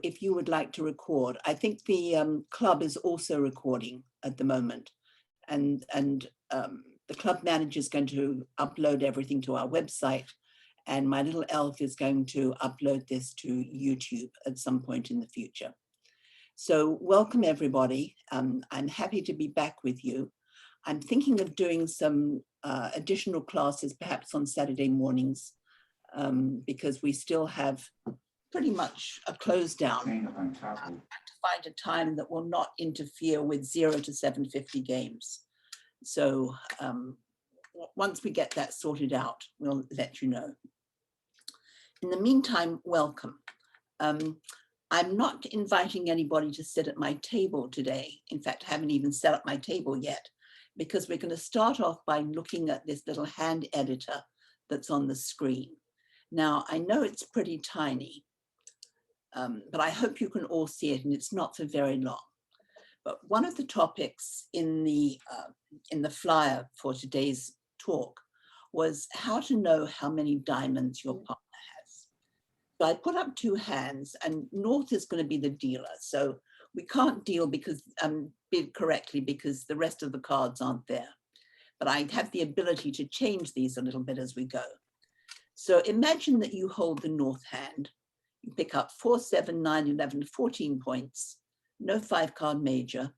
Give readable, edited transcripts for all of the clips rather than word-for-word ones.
if you would like to record. I think the club is also recording at the moment, and the club manager is going to upload everything to our website, and my little elf is going to upload this to YouTube at some point in the future. So welcome everybody. I'm happy to be back with you. I'm thinking of doing some additional classes perhaps on Saturday mornings because we still have pretty much a close down. To find a time that will not interfere with 0 to 7:50 games. So once we get that sorted out, we'll let you know. In the meantime, welcome. I'm not inviting anybody to sit at my table today. In fact, I haven't even set up my table yet, because we're going to start off by looking at this little hand editor that's on the screen. Now, I know it's pretty tiny, but I hope you can all see it, and it's not for very long. But one of the topics in the flyer for today's talk was how to know how many diamonds your partner has. So I put up 2 hands, and North is going to be the dealer. So we can't deal because bid correctly because the rest of the cards aren't there. But I have the ability to change these a little bit as we go. So imagine that you hold the North hand. You pick up 4, 7, 9, 11, 14 points, no 5-card major,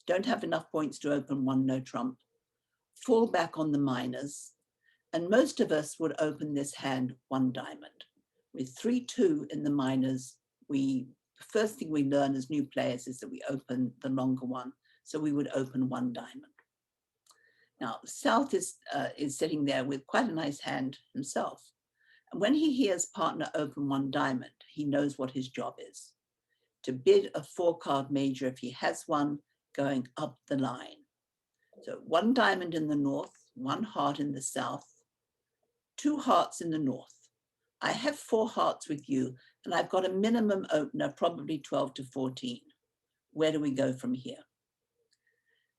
don't have enough points to open 1 no trump, fall back on the minors, and most of us would open this hand 1 diamond. With 3, 2 in the minors, the first thing we learn as new players is that we open the longer one, so we would open 1 diamond. Now, South is sitting there with quite a nice hand himself. And when he hears partner open 1 diamond, he knows what his job is. To bid a 4-card major if he has one, going up the line. So 1 diamond in the north, 1 heart in the south, 2 hearts in the north. I have 4 hearts with you, and I've got a minimum opener, probably 12 to 14. Where do we go from here?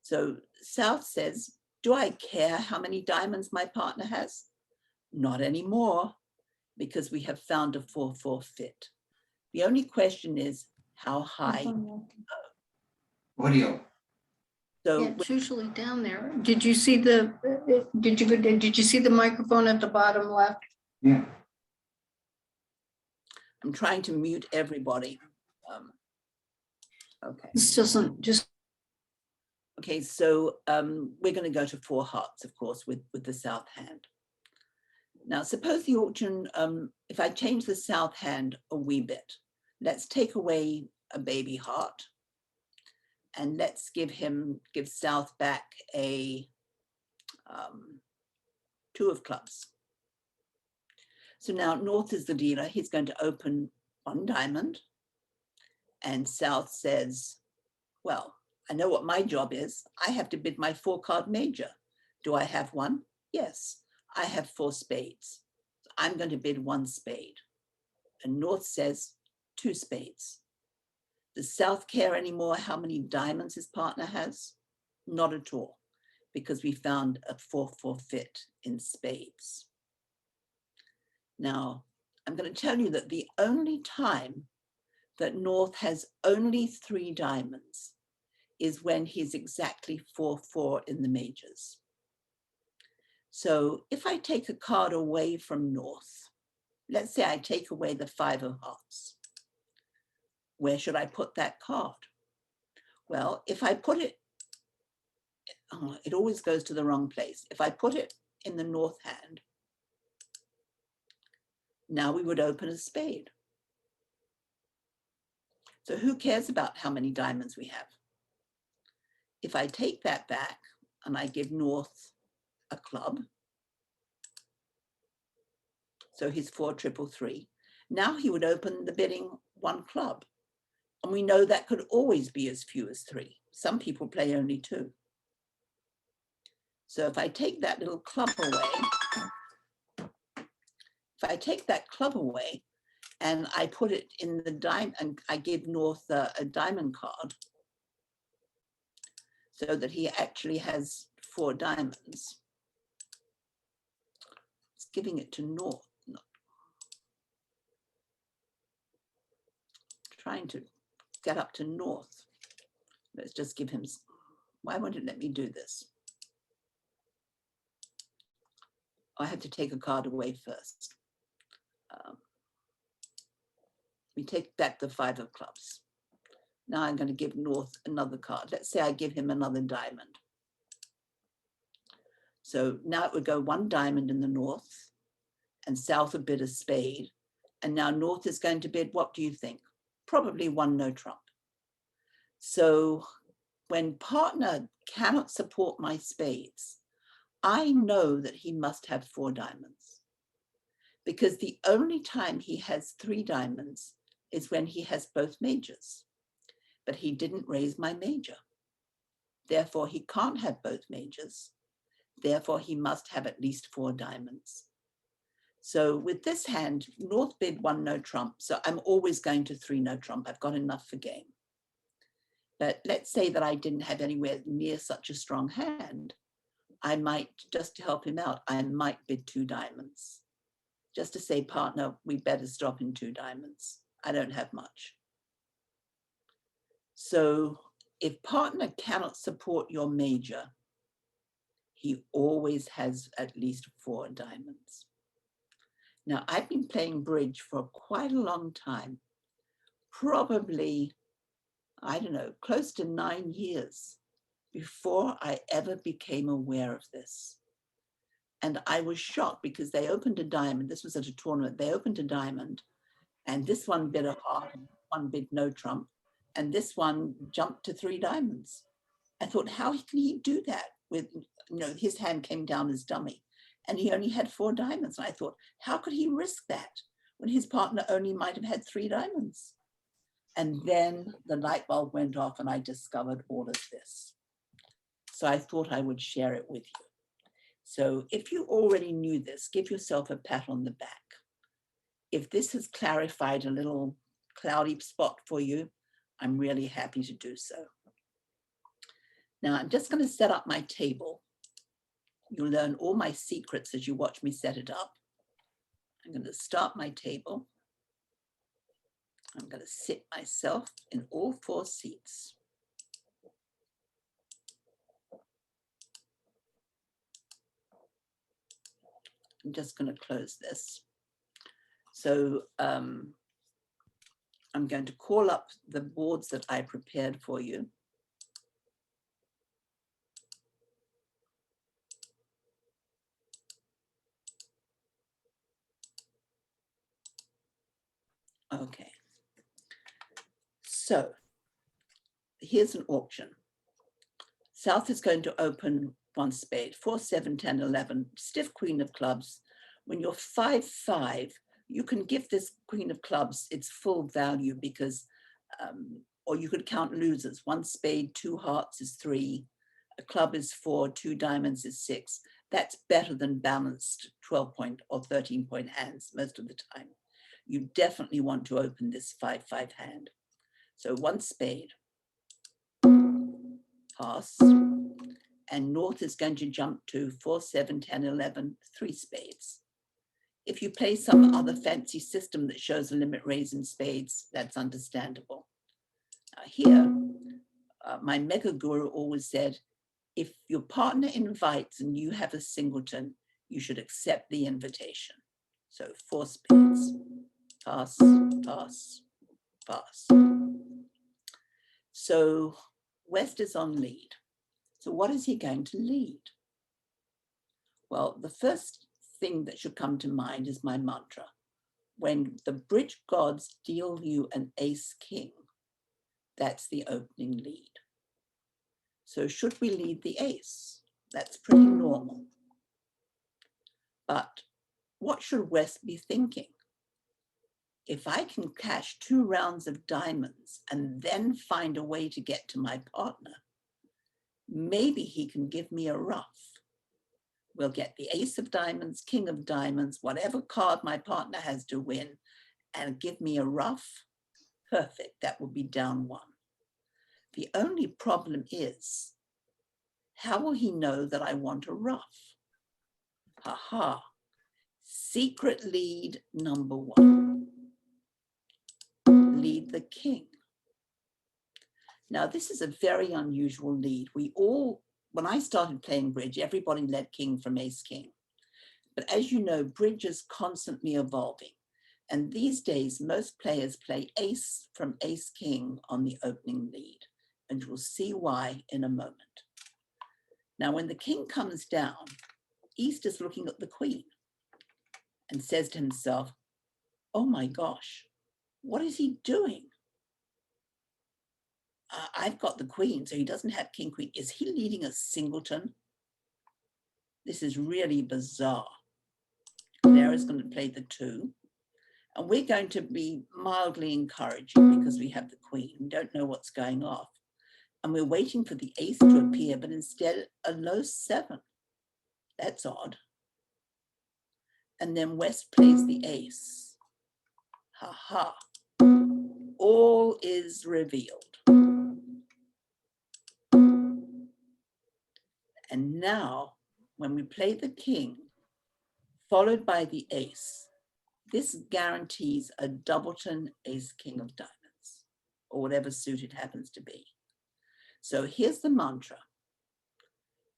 So South says, do I care how many diamonds my partner has? Not anymore, because we have found a 4-4 fit. The only question is how high. Audio. So yeah, it's usually down there. Did you see the microphone at the bottom left? Yeah. I'm trying to mute everybody. Okay. This doesn't just. Okay, so we're going to go to 4 hearts, of course, with the south hand. Now, suppose the auction, if I change the south hand a wee bit, let's take away a baby heart, and let's give South back a 2 of clubs. So now North is the dealer. He's going to open 1 diamond, and South says, well, I know what my job is. I have to bid my 4-card major. Do I have one? Yes, I have 4 spades. So I'm going to bid 1 spade. And North says 2 spades. Does South care anymore how many diamonds his partner has? Not at all, because we found a 4-4 fit in spades. Now, I'm going to tell you that the only time that North has only 3 diamonds is when he's exactly 4-4 in the majors. So if I take a card away from North, let's say I take away the 5 of hearts, where should I put that card? Well, if I put it, it always goes to the wrong place. If I put it in the North hand, now we would open a spade. So who cares about how many diamonds we have? If I take that back and I give North a club, so he's 4 triple 3, now he would open the bidding 1 club. And we know that could always be as few as 3. Some people play only 2. So if I take that little club away, and I put it in the diamond, and I give North a diamond card, so that he actually has 4 diamonds. It's giving it to North. trying to get up to north. Let's just give him, why won't it let me do this? I have to take a card away first. We take back the 5 of clubs. Now I'm going to give north another card. Let's say I give him another diamond. So now it would go 1 diamond in the north, and south would bid a spade. And now north is going to bid, what do you think? Probably 1 no trump. So when partner cannot support my spades, I know that he must have 4 diamonds, because the only time he has 3 diamonds is when he has both majors, but he didn't raise my major. Therefore, he can't have both majors. Therefore, he must have at least 4 diamonds. So with this hand, north bid 1 no trump. So I'm always going to 3 no trump. I've got enough for game. But let's say that I didn't have anywhere near such a strong hand. I might, just to help him out, I might bid 2 diamonds. Just to say, partner, we better stop in 2 diamonds. I don't have much. So if partner cannot support your major, he always has at least 4 diamonds. Now, I've been playing bridge for quite a long time, probably, I don't know, close to 9 years before I ever became aware of this. And I was shocked because they opened a diamond. This was at a tournament. They opened a diamond, and this one bid a heart, one bid no trump, and this one jumped to 3 diamonds. I thought, how can he do that with, his hand came down as dummy and he only had 4 diamonds. And I thought, how could he risk that when his partner only might have had 3 diamonds? And then the light bulb went off and I discovered all of this. So I thought I would share it with you. So if you already knew this, give yourself a pat on the back. If this has clarified a little cloudy spot for you, I'm really happy to do so. Now I'm just going to set up my table. You'll learn all my secrets as you watch me set it up. I'm going to start my table. I'm going to sit myself in all 4 seats. I'm just going to close this. So I'm going to call up the boards that I prepared for you. Okay. So here's an auction. South is going to open 1 spade, 4, 7, 10, 11, stiff queen of clubs. When you're 5-5, you can give this queen of clubs its full value because, or you could count losers. 1 spade, 2 hearts is 3, a club is 4, 2 diamonds is 6. That's better than balanced 12-point or 13-point hands most of the time. You definitely want to open this 5-5 hand. So 1 spade, pass, and north is going to jump to 4, 7, 10, 11, 3 spades. If you play some other fancy system that shows a limit raise in spades, that's understandable. Here, my mega guru always said, if your partner invites and you have a singleton, you should accept the invitation. So 4 spades, pass, pass, pass. So West is on lead. So what is he going to lead? Well, the first thing that should come to mind is my mantra. When the bridge gods deal you an ace king, that's the opening lead. So should we lead the ace? That's pretty normal. But what should West be thinking? If I can cash 2 rounds of diamonds and then find a way to get to my partner, maybe he can give me a ruff. We'll get the ace of diamonds, king of diamonds, whatever card my partner has to win, and give me a ruff. Perfect, that will be down 1. The only problem is, how will he know that I want a ruff? Ha. Secret lead number 1. Lead played the king. Now, this is a very unusual lead. When I started playing bridge, everybody led king from ace king. But as you know, bridge is constantly evolving. And these days, most players play ace from ace king on the opening lead. And you'll see why in a moment. Now, when the king comes down, East is looking at the queen and says to himself, oh my gosh, what is he doing? I've got the queen, so he doesn't have king, queen. Is he leading a singleton? This is really bizarre. Clara's going to play the 2. And we're going to be mildly encouraging because we have the queen. We don't know what's going off. And we're waiting for the ace to appear, but instead a low 7. That's odd. And then West plays the ace. Ha ha. All is revealed. And now, when we play the king, followed by the ace, this guarantees a doubleton ace king of diamonds, or whatever suit it happens to be. So here's the mantra.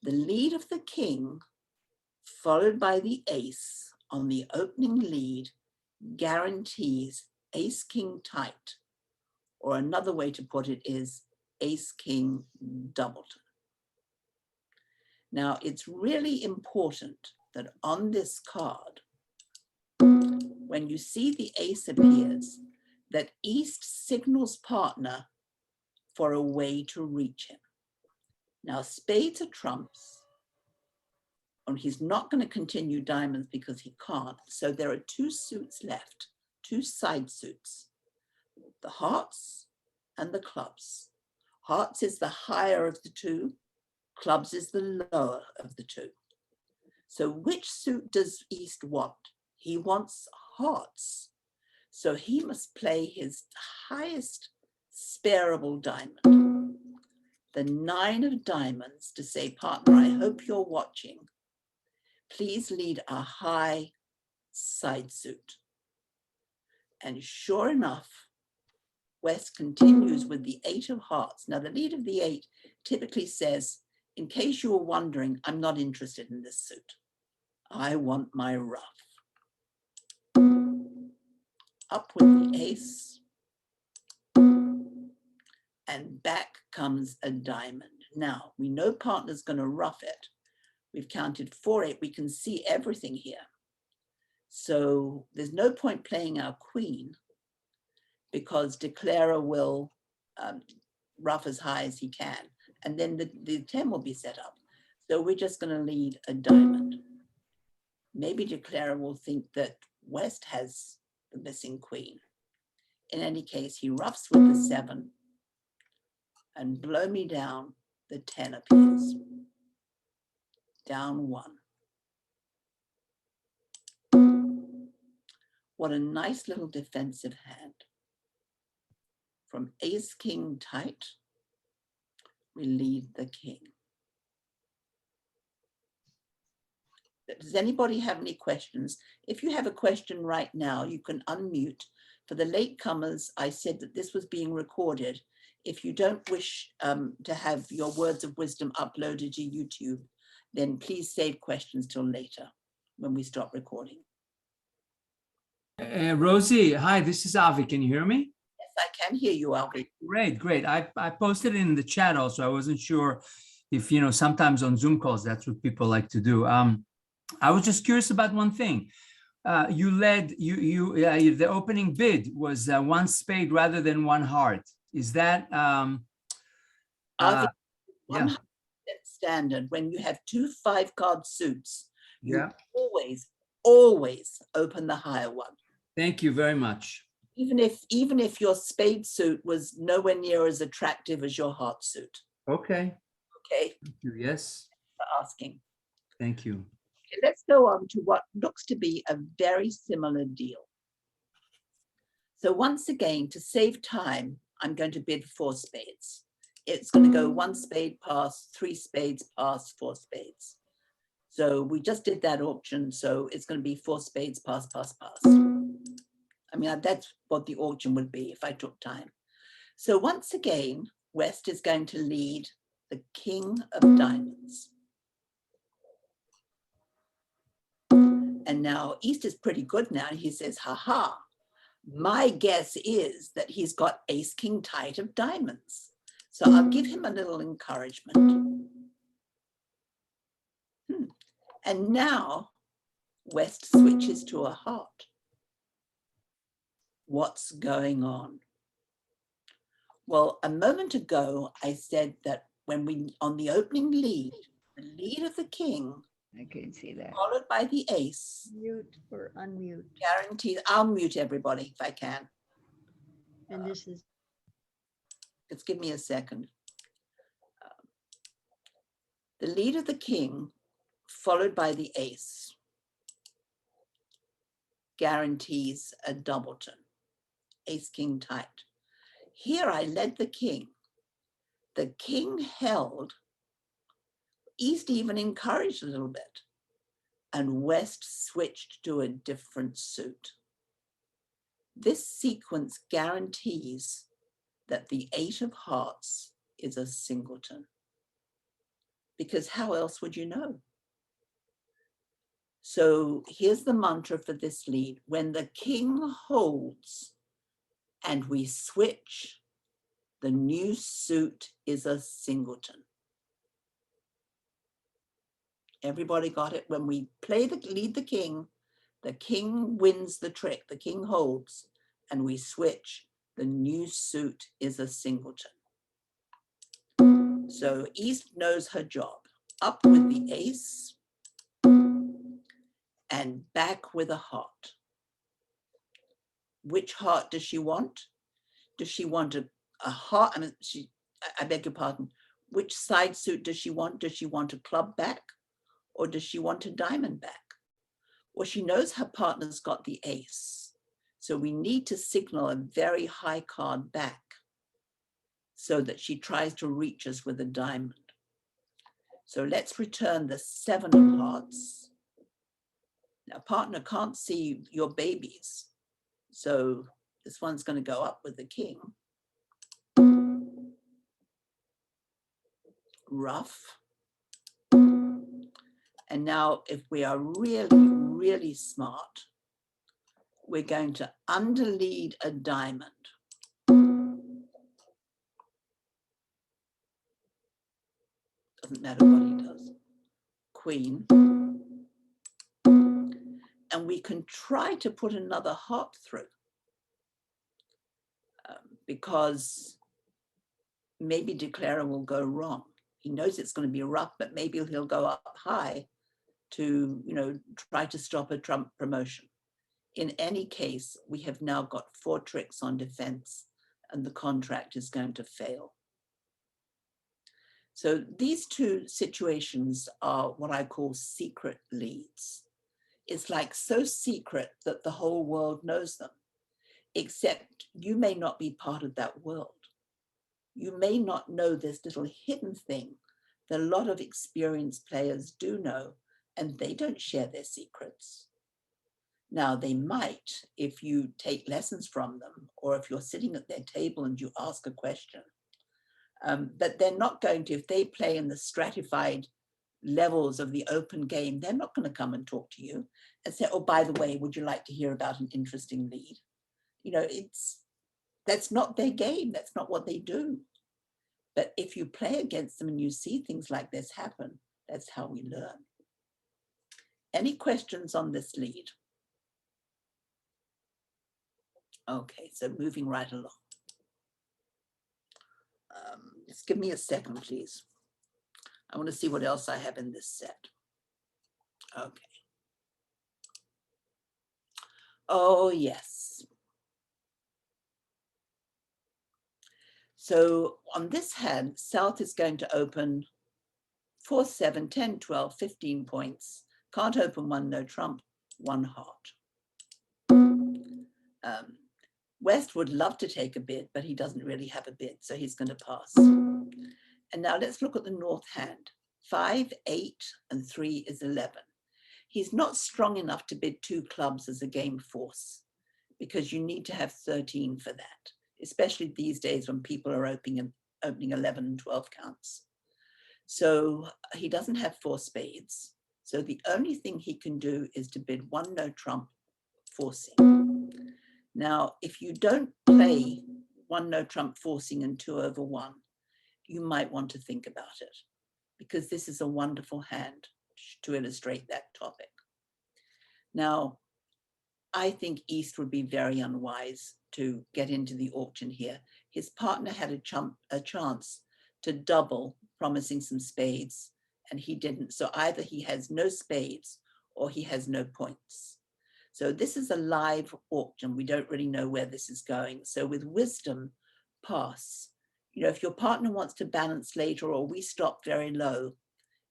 The lead of the king, followed by the ace on the opening lead, guarantees ace king tight, or another way to put it is ace king doubleton. Now, it's really important that on this card, when you see the ace appears, that East signals partner for a way to reach him. Now, spades are trumps, and he's not going to continue diamonds because he can't. So there are 2 suits left, 2 side suits, the hearts and the clubs. Hearts is the higher of the 2, clubs is the lower of the 2. So which suit does East want? He wants hearts. So he must play his highest spareable diamond, the 9 of diamonds, to say, partner, I hope you're watching. Please lead a high side suit. And sure enough, West continues with the 8 of hearts. Now, the lead of the 8 typically says, in case you were wondering, I'm not interested in this suit. I want my ruff. Up with the ace. And back comes a diamond. Now, we know partner's going to ruff it. We've counted 4, 8. We can see everything here. So there's no point playing our queen because declarer will ruff as high as he can. And then the 10 will be set up. So we're just going to lead a diamond. Maybe declarer will think that West has the missing queen. In any case, he ruffs with the 7. And blow me down, the 10 appears. Down 1. What a nice little defensive hand. From ace king tight, we lead the king. Does anybody have any questions? If you have a question right now, you can unmute. For the latecomers, I said that this was being recorded. If you don't wish to have your words of wisdom uploaded to YouTube, then please save questions till later when we stop recording. Rosie, hi, this is Avi. Can you hear me? Yes, I can hear you, Albie. Great, great. I posted it in the chat also. I wasn't sure if, you know, sometimes on Zoom calls, that's what people like to do. I was just curious about one thing. You led, the opening bid was 1 spade rather than 1 heart. Is that, Avi, yeah. 100% standard. When you have 2 5-card suits, you Yeah. always open the higher one. Thank you very much. Even if your spade suit was nowhere near as attractive as your heart suit. Okay. Okay. Thank you. Yes. For asking. Thank you. Okay, let's go on to what looks to be a very similar deal. So once again, to save time, I'm going to bid 4 spades. It's going to go 1 spade pass, 3 spades pass, 4 spades. So we just did that auction, so it's going to be 4 spades pass, pass, pass. I mean, that's what the auction would be if I took time. So once again, West is going to lead the king of diamonds. And now East is pretty good now. He says, ha, my guess is that he's got ace king tight of diamonds. So I'll give him a little encouragement. And now West switches to a heart. What's going on? Well, a moment ago, I said that when we, on the opening lead, the lead of the king, I couldn't see that. followed by the ace, Mute or unmute. guaranteed, I'll mute everybody if I can. And this is, Just give me a second. The lead of the king, followed by the ace, guarantees a doubleton, ace king tight. Here I led the king. The king held, East even encouraged a little bit, and West switched to a different suit. This sequence guarantees that the 8 of hearts is a singleton, because how else would you know? So here's the mantra for this lead. When the king holds and we switch, the new suit is a singleton. Everybody got it? When we play the lead the king wins the trick, the king holds, and we switch, the new suit is a singleton. So East knows her job. Up with the ace and back with a heart. Which heart does she want? Does she want a heart? I mean, I beg your pardon. Which side suit does she want? Does she want a club back or does she want a diamond back? Well, she knows her partner's got the ace. So we need to signal a very high card back so that she tries to reach us with a diamond. So let's return the 7 of hearts. Now, partner can't see your babies. So this one's going to go up with the king. Rough. And now if we are really, really smart, we're going to underlead a diamond. Doesn't matter what he does. Queen. And we can try to put another heart through because maybe declarer will go wrong. He knows it's going to be rough, but maybe he'll go up high to, try to stop a Trump promotion. In any case, we have now got 4 tricks on defense and the contract is going to fail. So these 2 situations are what I call secret leads. It's like so secret that the whole world knows them, except you may not be part of that world. You may not know this little hidden thing that a lot of experienced players do know, and they don't share their secrets. Now, they might if you take lessons from them, or if you're sitting at their table and you ask a question. But they're not going to, if they play in the stratified levels of the open game, they're not going to come and talk to you and say, oh, by the way, would you like to hear about an interesting lead? That's not their game. That's not what they do. But if you play against them and you see things like this happen, that's how we learn. Any questions on this lead? Okay, so moving right along. Just give me a second, please. I want to see what else I have in this set. Okay. Oh, yes. So on this hand, South is going to open 4, 7, 10, 12, 15 points. Can't open 1, no trump, 1 heart. West would love to take a bid, but he doesn't really have a bid, so he's going to pass. And now let's look at the North hand. 5, 8, and 3 is 11. He's not strong enough to bid 2 clubs as a game force, because you need to have 13 for that, especially these days when people are opening 11 and 12 counts. So he doesn't have 4 spades. So the only thing he can do is to bid 1 no trump forcing. Now, if you don't play 1 no trump forcing and 2 over 1, you might want to think about it, because this is a wonderful hand to illustrate that topic. Now, I think East would be very unwise to get into the auction here. His partner had a chance to double, promising some spades, and he didn't. So either he has no spades or he has no points. So this is a live auction. We don't really know where this is going. So with wisdom, pass. You know, if your partner wants to balance later or we stop very low,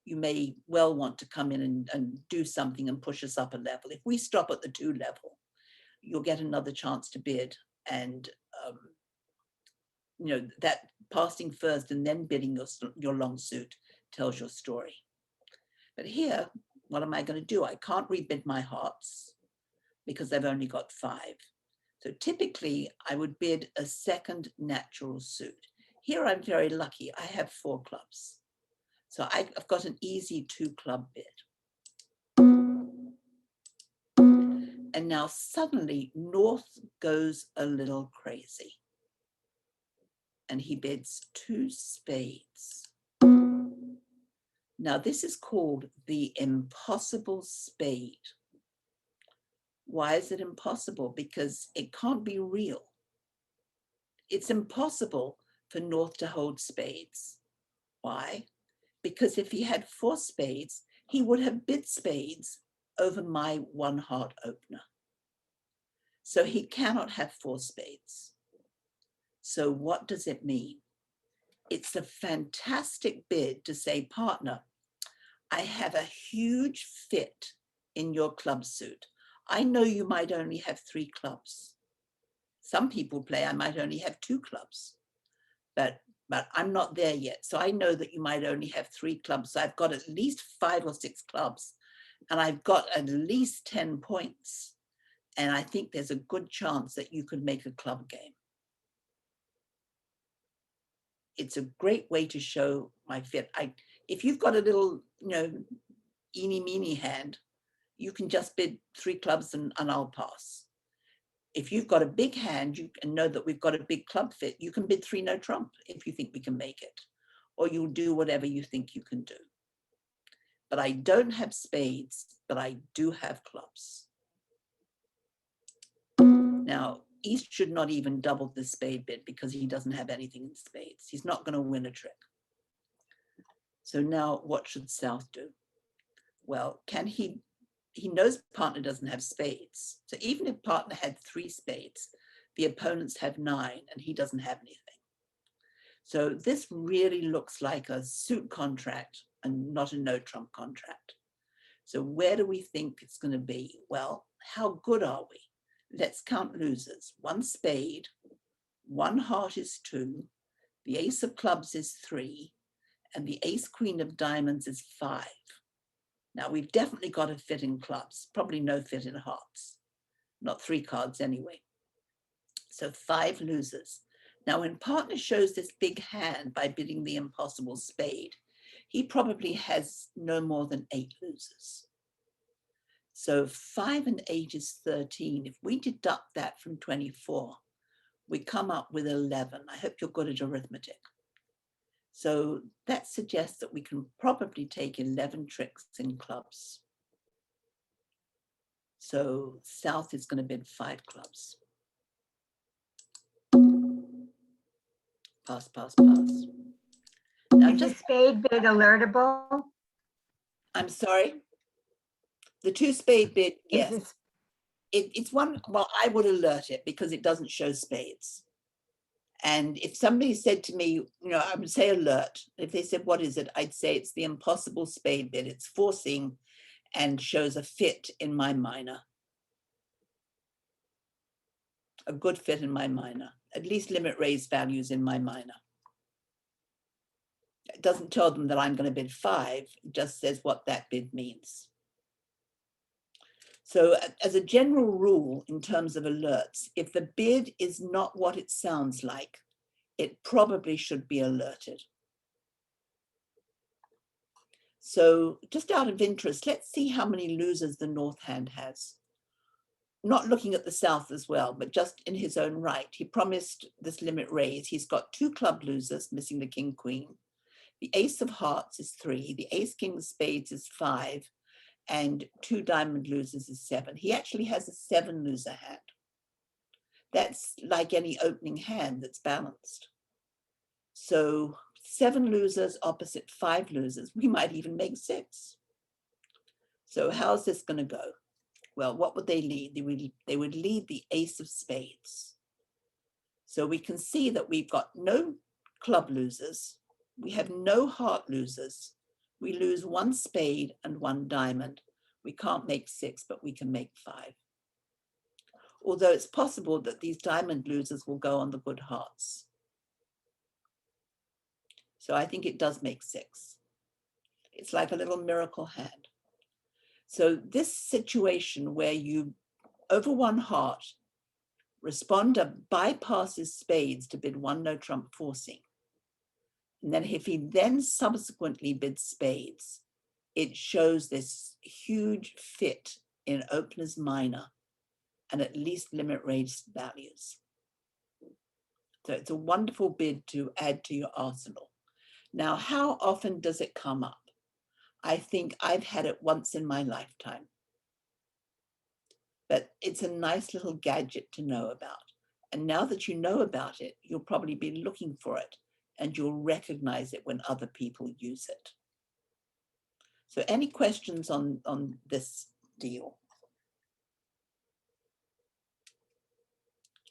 you may well want to come in and do something and push us up a level. If we stop at the 2 level, you'll get another chance to bid. And, you know, that passing first and then bidding your long suit tells your story. But here, what am I going to do? I can't rebid my hearts because I've only got 5. So typically I would bid a second natural suit. Here I'm very lucky. I have 4 clubs. So I've got an easy 2 club bid. And now suddenly North goes a little crazy. And he bids 2 spades. Now this is called the impossible spade. Why is it impossible? Because it can't be real. It's impossible for North to hold spades. Why? Because if he had 4 spades, he would have bid spades over my 1 heart opener. So he cannot have 4 spades. So what does it mean? It's a fantastic bid to say, partner, I have a huge fit in your club suit. I know you might only have 3 clubs. Some people play, I might only have 2 clubs, but I'm not there yet. So I know that you might only have 3 clubs. So I've got at least 5 or 6 clubs, and I've got at least 10 points. And I think there's a good chance that you could make a club game. It's a great way to show my fit. If you've got a little, you know, eeny meeny hand, you can just bid 3 clubs and I'll pass. If you've got a big hand, you can know that we've got a big club fit. You can bid 3 no trump if you think we can make it, or you'll do whatever you think you can do. But I don't have spades, but I do have clubs. Now, East should not even double the spade bid because he doesn't have anything in spades. He's not going to win a trick. So now what should South do? Well, he knows partner doesn't have spades. So even if partner had 3 spades, the opponents have 9 and he doesn't have anything. So this really looks like a suit contract and not a no trump contract. So where do we think it's going to be? Well, how good are we? Let's count losers. 1 spade, 1 heart is 2, the ace of clubs is 3, and the ace queen of diamonds is 5. Now we've definitely got a fit in clubs, probably no fit in hearts, not 3 cards anyway. So 5 losers. Now when partner shows this big hand by bidding the impossible spade, he probably has no more than 8 losers. So 5 and 8 is 13. If we deduct that from 24, we come up with 11. I hope you're good at arithmetic. So that suggests that we can probably take 11 tricks in clubs. So South is going to bid 5 clubs. Pass, pass, pass. Now Is the spade bid alertable? I'm sorry. The 2 spade bid, yes. Is this, It's one, well, I would alert it because it doesn't show spades. And if somebody said to me, you know, I would say alert. If they said, what is it? I'd say it's the impossible spade bid. It's forcing and shows a fit in my minor. A good fit in my minor. At least limit raise values in my minor. It doesn't tell them that I'm going to bid 5. It just says what that bid means. So as a general rule, in terms of alerts, if the bid is not what it sounds like, it probably should be alerted. So just out of interest, let's see how many losers the North hand has. Not looking at the South as well, but just in his own right. He promised this limit raise. He's got 2 club losers, missing the king, queen. The ace of hearts is 3. The ace, king of spades is 5. And 2 diamond losers is 7. He actually has a 7 loser hand. That's like any opening hand that's balanced. So 7 losers opposite 5 losers, we might even make 6. So how's this going to go? Well, what would they lead? They would lead the ace of spades. So we can see that we've got no club losers. We have no heart losers. We lose 1 spade and 1 diamond. We can't make 6, but we can make 5. Although it's possible that these diamond losers will go on the good hearts. So I think it does make 6. It's like a little miracle hand. So this situation where you, over 1 heart, responder bypasses spades to bid 1 no trump forcing. And then if he then subsequently bids spades, it shows this huge fit in opener's minor and at least limit raised values. So it's a wonderful bid to add to your arsenal. Now, how often does it come up? I think I've had it once in my lifetime. But it's a nice little gadget to know about. And now that you know about it, you'll probably be looking for it and you'll recognize it when other people use it. So any questions on this deal?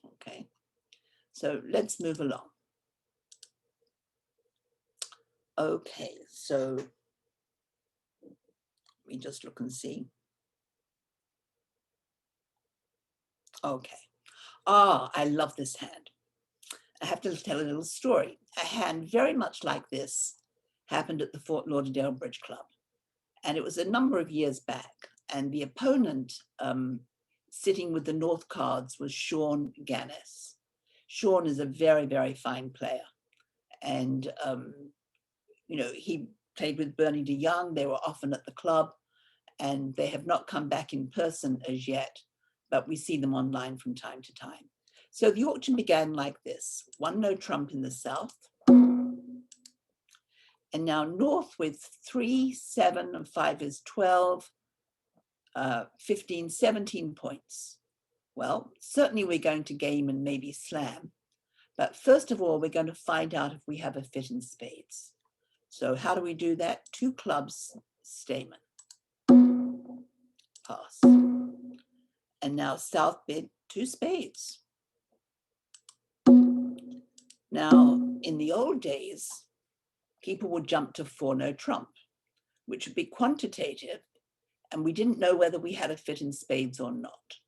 Okay, so let's move along. Okay, so we just look and see. Okay. I love this hand. I have to tell a little story. A hand very much like this happened at the Fort Lauderdale Bridge Club. And it was a number of years back. And the opponent sitting with the North cards was Sean Ganis. Sean is a very, very fine player. And, you know, he played with Bernie DeYoung. They were often at the club. And they have not come back in person as yet, but we see them online from time to time. So the auction began like this: 1 no trump in the South. And now North with 3, 7, and 5 is 12, 15, 17 points. Well, certainly we're going to game and maybe slam. But first of all, we're going to find out if we have a fit in spades. So how do we do that? 2 clubs, stamen. Pass. And now South bid 2 spades. Now, in the old days, people would jump to 4 no trump, which would be quantitative, and we didn't know whether we had a fit in spades or not.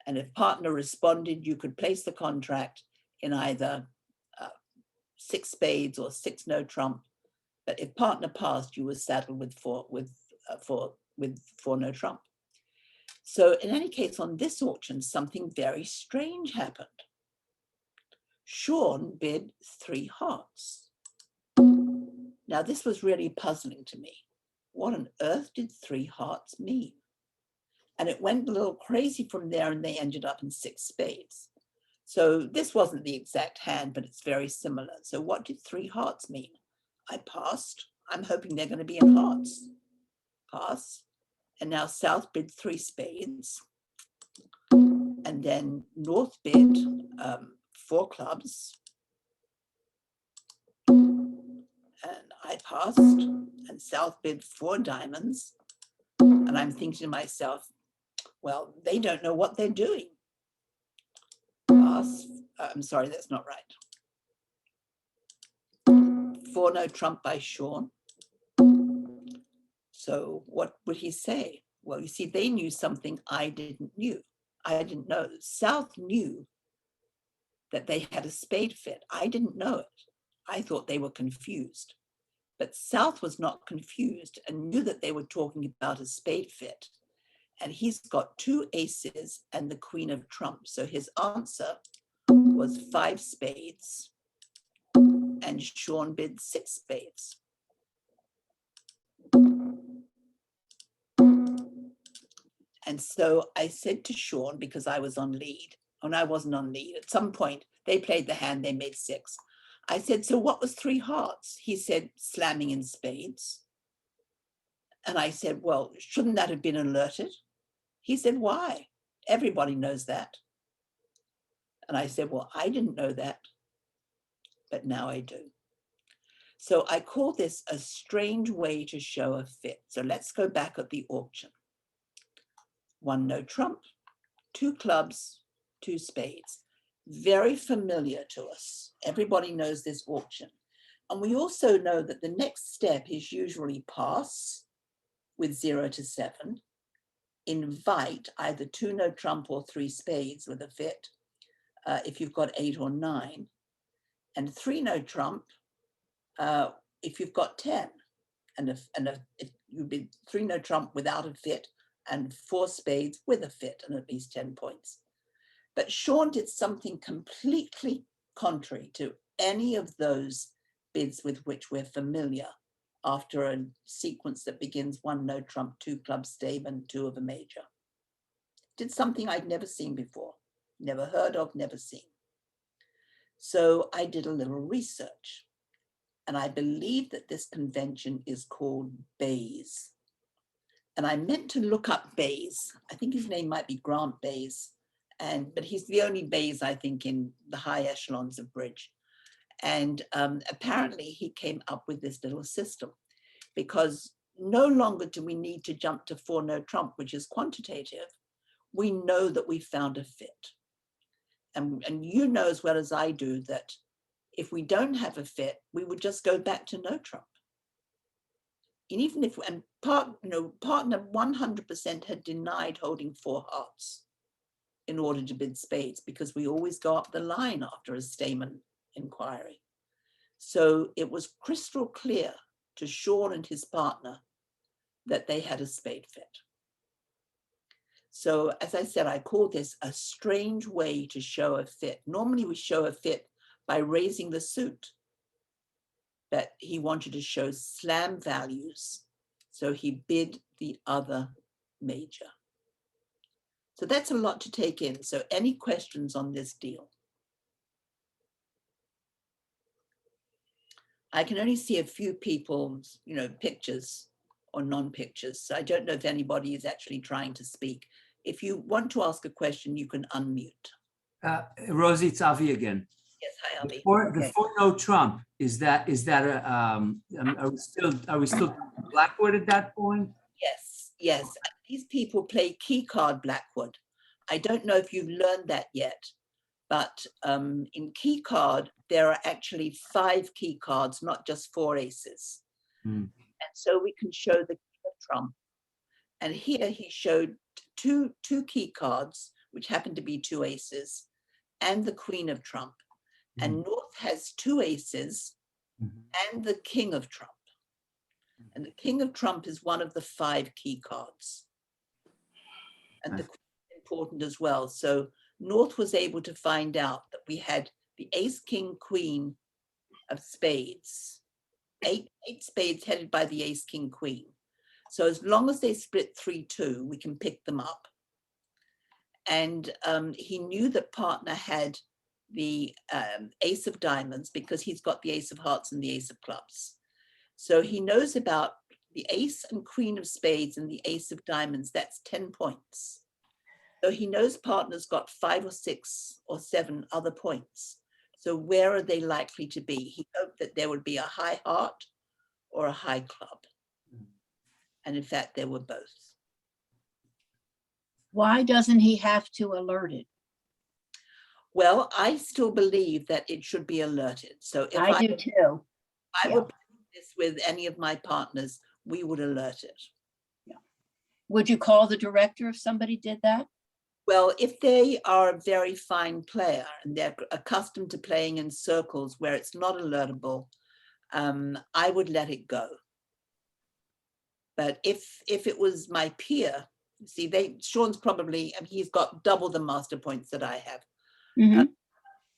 And if partner responded, you could place the contract in either 6 spades or 6 no trump. But if partner passed, you were saddled with 4 no trump. So in any case, on this auction, something very strange happened. Sean bid 3 hearts. Now, this was really puzzling to me. What on earth did 3 hearts mean? And it went a little crazy from there, and they ended up in 6 spades. So this wasn't the exact hand, but it's very similar. So what did 3 hearts mean? I passed. I'm hoping they're going to be in hearts. Pass. And now South bid 3 spades. And then North bid 4 clubs. And I passed. And South bid 4 diamonds. And I'm thinking to myself, well, they don't know what they're doing. Pass. I'm sorry, that's not right. 4 no trump by Sean. So what would he say? Well, you see, they knew something I didn't know. South knew that they had a spade fit. I didn't know it. I thought they were confused. But South was not confused and knew that they were talking about a spade fit. and he's got 2 aces and the queen of trumps. So his answer was 5 spades, and Sean bid 6 spades. And so I said to Sean, because I was on lead, and I wasn't on lead, at some point they played the hand, they made 6. I said, so what was 3 hearts? He said, slamming in spades. And I said, well, shouldn't that have been alerted? He said, why? Everybody knows that. And I said, well, I didn't know that, but now I do. So I call this a strange way to show a fit. So let's go back at the auction. 1 no trump, 2 clubs, 2 spades. Very familiar to us. Everybody knows this auction. And we also know that the next step is usually pass with 0 to 7, invite either 2 no trump or 3 spades with a fit, if you've got 8 or 9, and 3 no trump if you've got 10, and if you bid 3 no trump without a fit, and 4 spades with a fit, and at least 10 points. But Sean did something completely contrary to any of those bids with which we're familiar after a sequence that begins 1 no trump, 2 club stave, and 2 of a major. Did something I'd never seen before, never heard of, never seen. So I did a little research, and I believe that this convention is called Bayes. And I meant to look up Bayes. I think his name might be Grant Bayes, but he's the only Bayes, I think, in the high echelons of bridge. And apparently he came up with this little system, because no longer do we need to jump to 4 no trump, which is quantitative. We know that we found a fit. And you know as well as I do that if we don't have a fit, we would just go back to no trump. And even if, partner 100% had denied holding 4 hearts in order to bid spades, because we always go up the line after a Stamen inquiry. So it was crystal clear to Sean and his partner that they had a spade fit. So as I said, I call this a strange way to show a fit. Normally we show a fit by raising the suit, but he wanted to show slam values. So he bid the other major. So that's a lot to take in. So any questions on this deal? I can only see a few people's, pictures or non-pictures. So I don't know if anybody is actually trying to speak. If you want to ask a question, you can unmute. Rosie, it's Avi again. Yes, hi, Avi. The 4 no trump, is that a are we still Blackwood at that point? Yes. These people play key card Blackwood. I don't know if you've learned that yet, but in key card, there are actually 5 key cards, not just 4 aces. And so we can show the king of trump. And here he showed two key cards, which happen to be 2 aces, and the queen of trump. And North has 2 aces and the king of trump. And the king of trump is one of the 5 key cards. And the queen is important as well. So North was able to find out that we had the ace, king, queen of spades, 8 spades headed by the ace, king, queen. So as long as they split 3-2, we can pick them up. And he knew that partner had the ace of diamonds because he's got the ace of hearts and the ace of clubs. So he knows about the ace and queen of spades and the ace of diamonds. That's 10 points. So he knows partner's got 5 or 6 or 7 other points. So where are they likely to be? He hoped that there would be a high heart or a high club. And in fact, there were both. Why doesn't he have to alert it? Well, I still believe that it should be alerted. So if I do too. I would play this with any of my partners, we would alert it. Would you call the director if somebody did that? Well, if they are a very fine player and they're accustomed to playing in circles where it's not alertable, I would let it go. But if it was my peer, See, Sean's probably, I mean, he's got double the master points that I have. Mhm.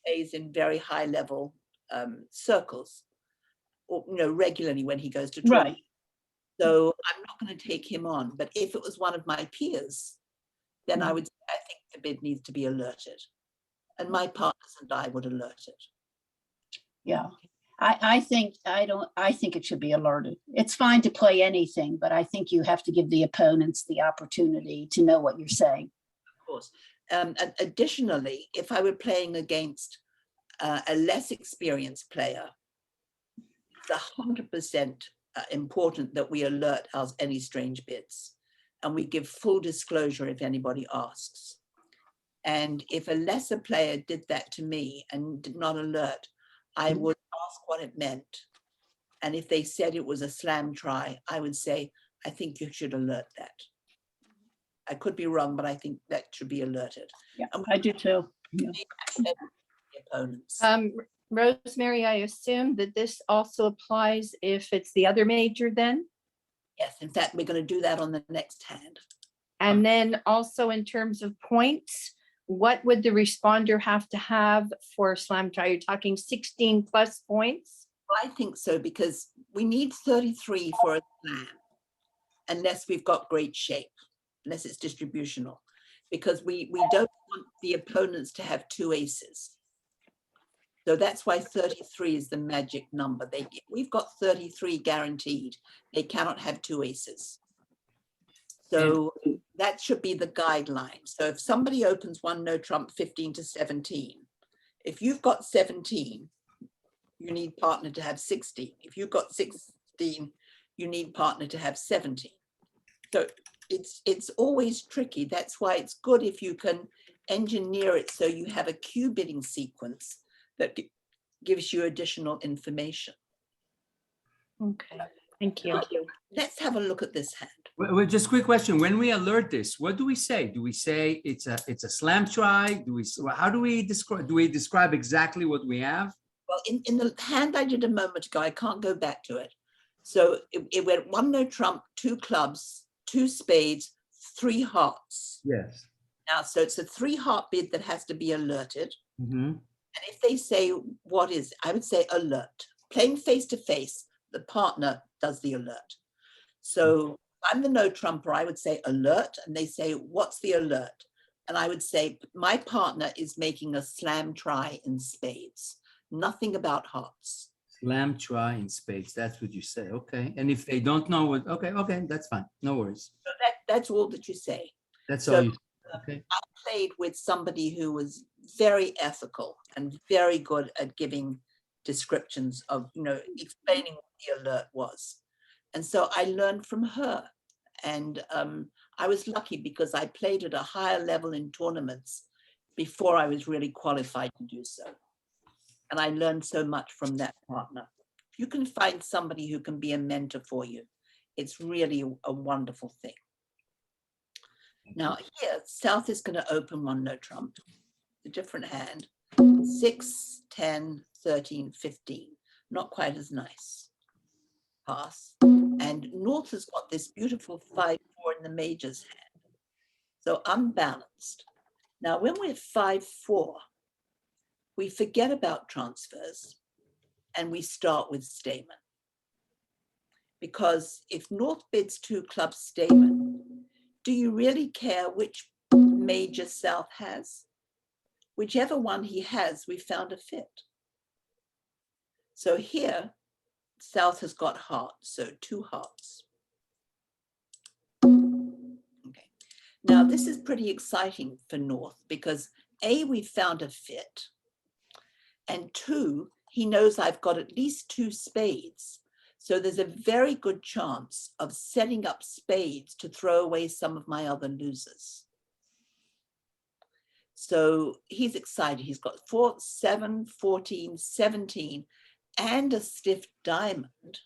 Plays in very high level circles, or regularly when he goes to tournaments. Right. So I'm not going to take him on. But if it was one of my peers, then I think the bid needs to be alerted, and my partners and I would alert it. Yeah. I think it should be alerted. It's fine to play anything, but I think you have to give the opponents the opportunity to know what you're saying. Of course. And additionally, if I were playing against a less experienced player, it's 100% important that we alert any strange bids, and we give full disclosure if anybody asks. And if a lesser player did that to me and did not alert, I would ask what it meant. And if they said it was a slam try, I would say, I think you should alert that. I could be wrong, but I think that should be alerted. Yeah, I do too. Yeah. The opponents. Rosemary, I assume that this also applies if it's the other major then? Yes, in fact, we're going to do that on the next hand. And then also in terms of points, what would the responder have to have for a slam try? You're talking 16 plus points? I think so, because we need 33 for a slam, unless we've got great shape, unless it's distributional, because we don't want the opponents to have two aces. So that's why 33 is the magic number. We've got 33 guaranteed. They cannot have two aces. So that should be the guideline. So if somebody opens one no trump 15 to 17, if you've got 17, you need partner to have 16. If you've got 16, you need partner to have 17. So it's always tricky. That's why it's good if you can engineer it so you have a cue bidding sequence that gives you additional information. Okay, thank you. Let's have a look at this hand. Well, just quick question. When we alert this, what do we say? Do we say it's a slam try? How do we describe? Do we describe exactly what we have? Well, in the hand I did a moment ago, I can't go back to it. So it went one no trump, two clubs, two spades, three hearts. Yes. Now, so it's a 3-heart bid that has to be alerted. Mm-hmm. And if they say, what is it? I would say alert. Playing face to face, the partner does the alert. So I'm the no trumper, I would say alert. And they say, what's the alert? And I would say, my partner is making a slam try in spades. Nothing about hearts. Slam try in spades. That's what you say. Okay. And if they don't know what, okay, that's fine. No worries. So that's all that you say. That's So, all you okay. I played with somebody who was very ethical and very good at giving descriptions of, explaining what the alert was. And so I learned from her. And I was lucky because I played at a higher level in tournaments before I was really qualified to do so. And I learned so much from that partner. If you can find somebody who can be a mentor for you, it's really a wonderful thing. Now here, South is going to open one no trump, a different hand, 6, 10, 13, 15, not quite as nice. Pass. And North has got this beautiful 5-4 in the majors hand. So unbalanced. Now when we're 5-4, we forget about transfers and we start with Stamen. Because if North bids 2 clubs Stamen, do you really care which major South has? Whichever one he has, we found a fit. So here, South has got hearts, so 2 hearts. Okay. Now this is pretty exciting for North because A, we found a fit, and 2, he knows I've got at least 2 spades. So there's a very good chance of setting up spades to throw away some of my other losers. So he's excited. He's got 4, 7, 14, 17, and a stiff diamond.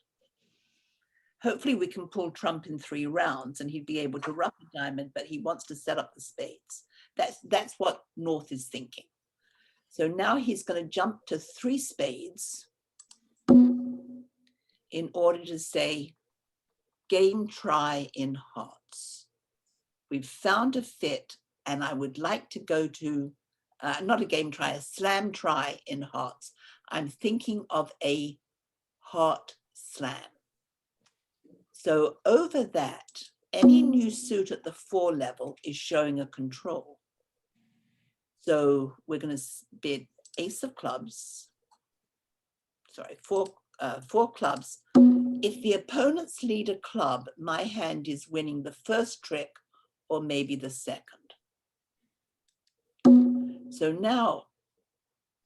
Hopefully we can pull trump in 3 rounds and he'd be able to ruff a diamond, but he wants to set up the spades. That's what North is thinking. So now he's going to jump to 3 spades in order to say, game try in hearts. we've found a fit, and I would like to go to, not a game try, a slam try in hearts. I'm thinking of a heart slam. So over that, any new suit at the 4 level is showing a control. So we're going to bid ace of clubs, sorry, four clubs. If the opponents lead a club, my hand is winning the first trick or maybe the second. So now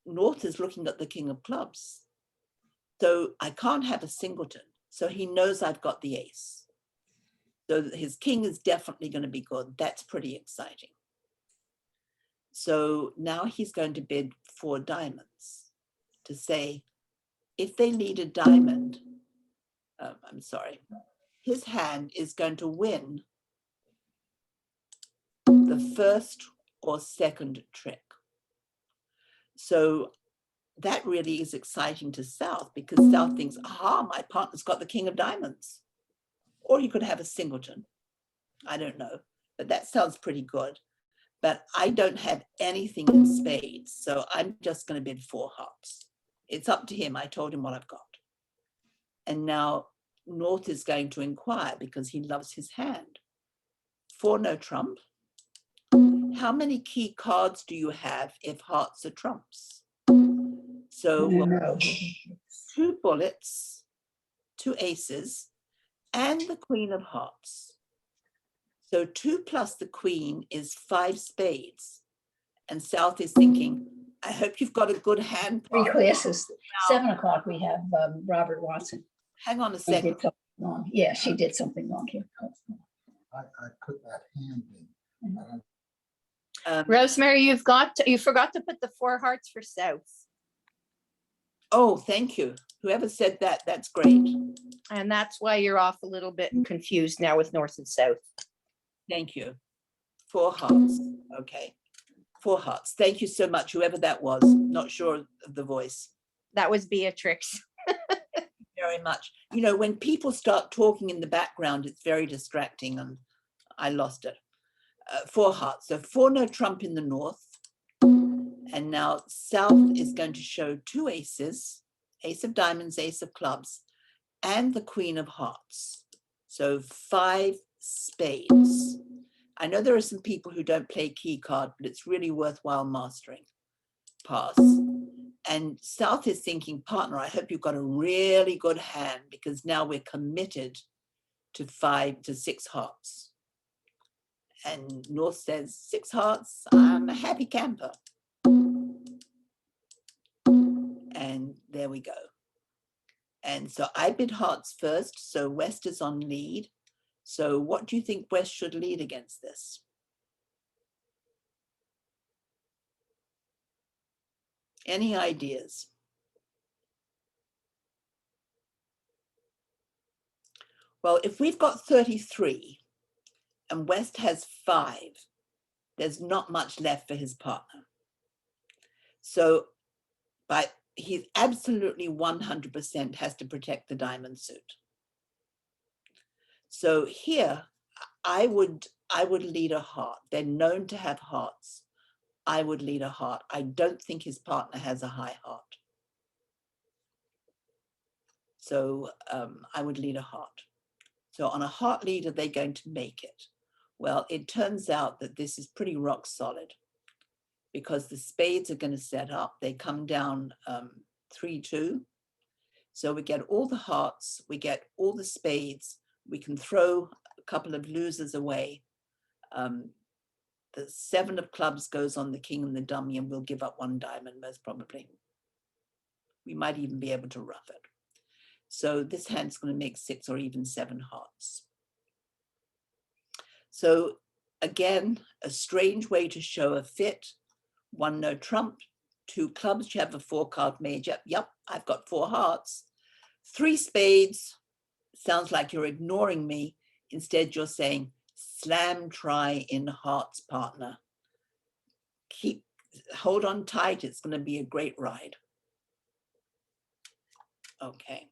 North is looking at the king of clubs. So I can't have a singleton. So he knows I've got the ace. So his king is definitely going to be good. That's pretty exciting. So now he's going to bid 4 diamonds to say, if they lead a diamond, I'm sorry, his hand is going to win the first or second trick. So that really is exciting to South, because South thinks, aha, my partner's got the king of diamonds. Or you could have a singleton. I don't know, but that sounds pretty good. But I don't have anything in spades, so I'm just going to bid 4 hearts. It's up to him. I told him what I've got. And now North is going to inquire because he loves his hand. 4 no trump. How many key cards do you have if hearts are trumps? So we'll 2 bullets, 2 aces, and the queen of hearts. So 2 plus the queen is 5 spades. And South is thinking, I hope you've got a good hand. 3 partner." classes. 7 o'clock, we have Robert Watson. Hang on a She did second. something wrong. Yeah, she did something wrong here. I put that hand in. Rosemary, you forgot to put the 4 hearts for South. Oh, thank you. Whoever said that, that's great. And that's why you're off a little bit confused now with North and South. Thank you. 4 hearts. Okay. 4 hearts. Thank you so much, whoever that was. Not sure of the voice. That was Beatrix. Very much. You know, when people start talking in the background, it's very distracting, and I lost it. 4 hearts. So 4 no trump in the north. And now South is going to show 2 aces, ace of diamonds, ace of clubs, and the queen of hearts. So 5 spades. I know there are some people who don't play key card, but it's really worthwhile mastering. Pass. And South is thinking, partner, I hope you've got a really good hand, because now we're committed to 5 to 6 hearts. And North says, 6 hearts, I'm a happy camper. And there we go. And so I bid hearts first, so West is on lead. So what do you think West should lead against this? Any ideas? Well, if we've got 33 and West has 5, there's not much left for his partner. So, but he's absolutely 100% has to protect the diamond suit. So here, I would lead a heart. They're known to have hearts. I would lead a heart. I don't think his partner has a high heart. So I would lead a heart. So on a heart lead, are they going to make it? Well, it turns out that this is pretty rock solid, because the spades are going to set up. They come down 3-2. So we get all the hearts, we get all the spades. We can throw a couple of losers away. The 7 of clubs goes on the king and the dummy, and we'll give up 1 diamond most probably. We might even be able to rough it. So this hand's going to make 6 or even 7 hearts. So again, a strange way to show a fit. 1 no trump, 2 clubs, you have a 4-card major. Yep, I've got 4 hearts. 3 spades, sounds like you're ignoring me. Instead, you're saying, slam try in hearts, partner. Hold on tight, it's going to be a great ride. Okay,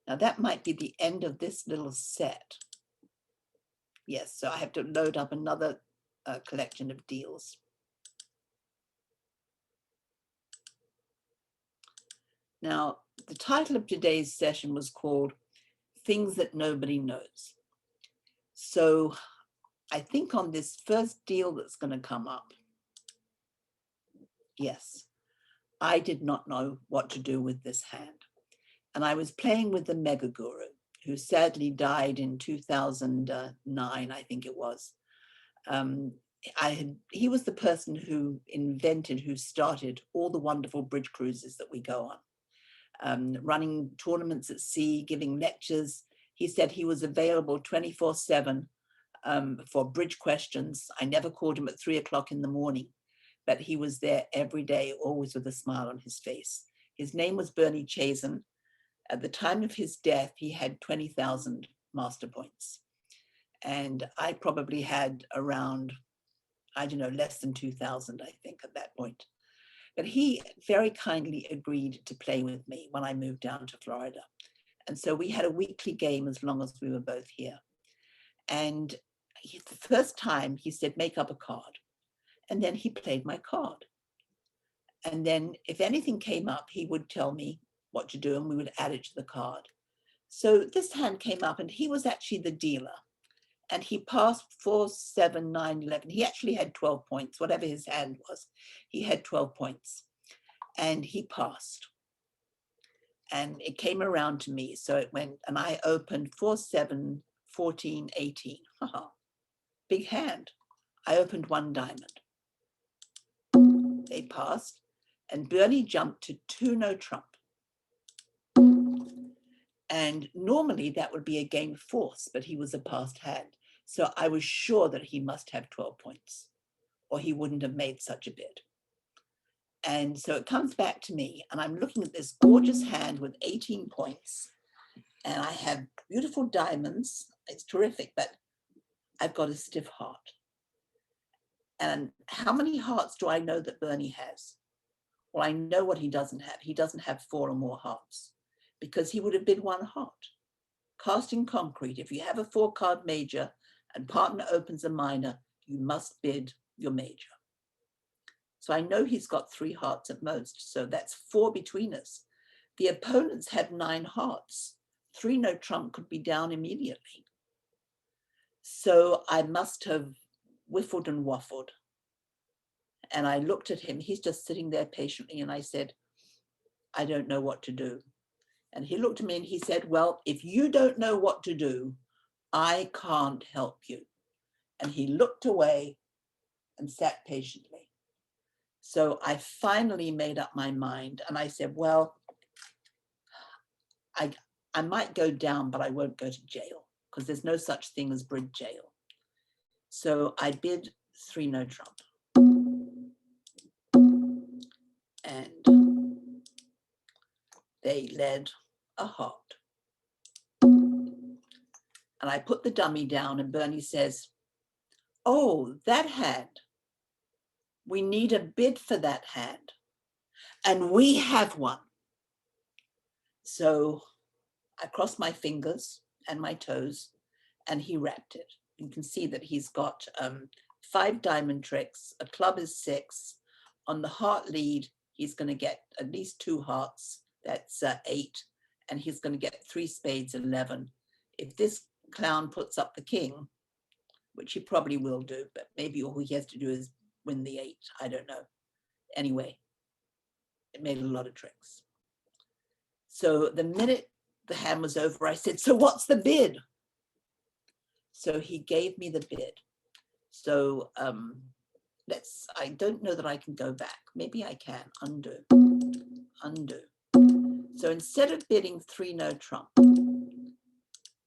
now that might be the end of this little set. Yes, so I have to load up another collection of deals. Now, the title of today's session was called Things That Nobody Knows. So I think on this first deal that's going to come up, yes, I did not know what to do with this hand. And I was playing with the Mega Guru, who sadly died in 2009, I think it was. He was the person who started all the wonderful bridge cruises that we go on, running tournaments at sea, giving lectures. He said he was available 24/7 for bridge questions. I never called him at 3 o'clock in the morning, but he was there every day, always with a smile on his face. His name was Bernie Chazen. At the time of his death, he had 20,000 master points. And I probably had around, I don't know, less than 2,000, I think, at that point. But he very kindly agreed to play with me when I moved down to Florida. And so we had a weekly game as long as we were both here. And the first time he said, make up a card. And then he played my card. And then if anything came up, he would tell me what to do and we would add it to the card. So this hand came up and he was actually the dealer. And he passed 4, 7, 9, 11. He actually had 12 points, whatever his hand was. He had 12 points and he passed. And it came around to me. So it went, and I opened 4, 7, 14, 18. Big hand. I opened 1 diamond. They passed. And Bernie jumped to 2 no trump. And normally that would be a game force, but he was a passed hand. So I was sure that he must have 12 points or he wouldn't have made such a bid. And so it comes back to me and I'm looking at this gorgeous hand with 18 points and I have beautiful diamonds. It's terrific, but I've got a stiff heart. And how many hearts do I know that Bernie has? Well, I know what he doesn't have. He doesn't have 4 or more hearts because he would have bid 1 heart. Cast in concrete, if you have a 4-card major and partner opens a minor, you must bid your major. So I know he's got 3 hearts at most. So that's 4 between us. The opponents had 9 hearts. 3 no trump could be down immediately. So I must have whiffled and waffled. And I looked at him, he's just sitting there patiently. And I said, I don't know what to do. And he looked at me and he said, well, if you don't know what to do, I can't help you. And he looked away and sat patiently. So I finally made up my mind and I said, well, I might go down, but I won't go to jail because there's no such thing as bridge jail. So I bid 3 no trump. And they led a heart. And I put the dummy down and Bernie says, oh, that hand. We need a bid for that hand. And we have one. So I crossed my fingers and my toes and he wrapped it. You can see that he's got 5 diamond tricks, a club is 6. On the heart lead, he's going to get at least 2 hearts, that's 8. And he's going to get 3 spades, 11. If this clown puts up the king, which he probably will do, but maybe all he has to do is win the 8, I don't know. Anyway, it made a lot of tricks. So the minute the hand was over, I said, so what's the bid? So he gave me the bid. So I don't know that I can go back. Maybe I can, undo. So instead of bidding 3 no trump,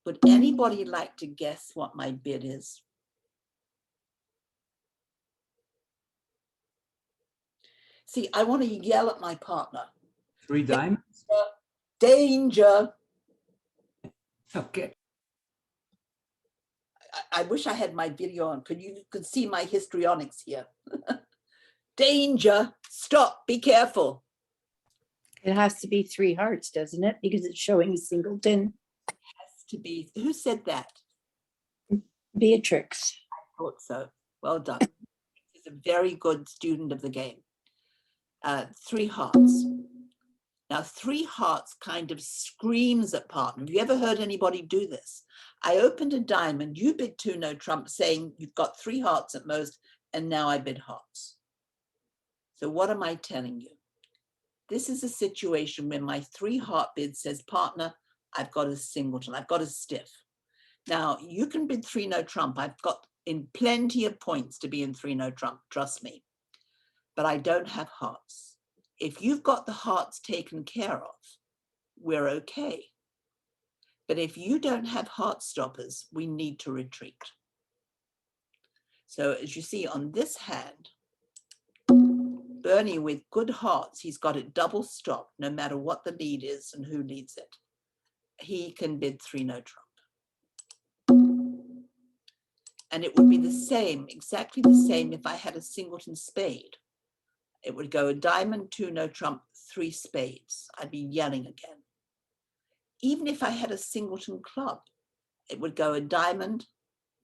would anybody like to guess what my bid is? See, I want to yell at my partner. 3 diamonds? Danger. Okay. I wish I had my video on. You could see my histrionics here. Danger. Stop. Be careful. It has to be 3 hearts, doesn't it? Because it's showing a singleton. Has to be. Who said that? Beatrix. Thought so. Well done. He's a very good student of the game. 3 hearts. Now, 3 hearts kind of screams at partner. Have you ever heard anybody do this? I opened a diamond, you bid 2 no trump, saying you've got 3 hearts at most, and now I bid hearts. So what am I telling you? This is a situation where my 3 heart bid says, partner, I've got a singleton, I've got a stiff. Now, you can bid 3 no trump. I've got in plenty of points to be in 3 no trump, trust me. But I don't have hearts. If you've got the hearts taken care of, we're okay. But if you don't have heart stoppers, we need to retreat. So as you see on this hand, Bernie with good hearts, he's got it double stopped no matter what the lead is and who leads it. He can bid 3 no trump. And it would be the same, exactly the same if I had a singleton spade. It would go a diamond, 2 no trump, 3 spades. I'd be yelling again. Even if I had a singleton club, it would go a diamond,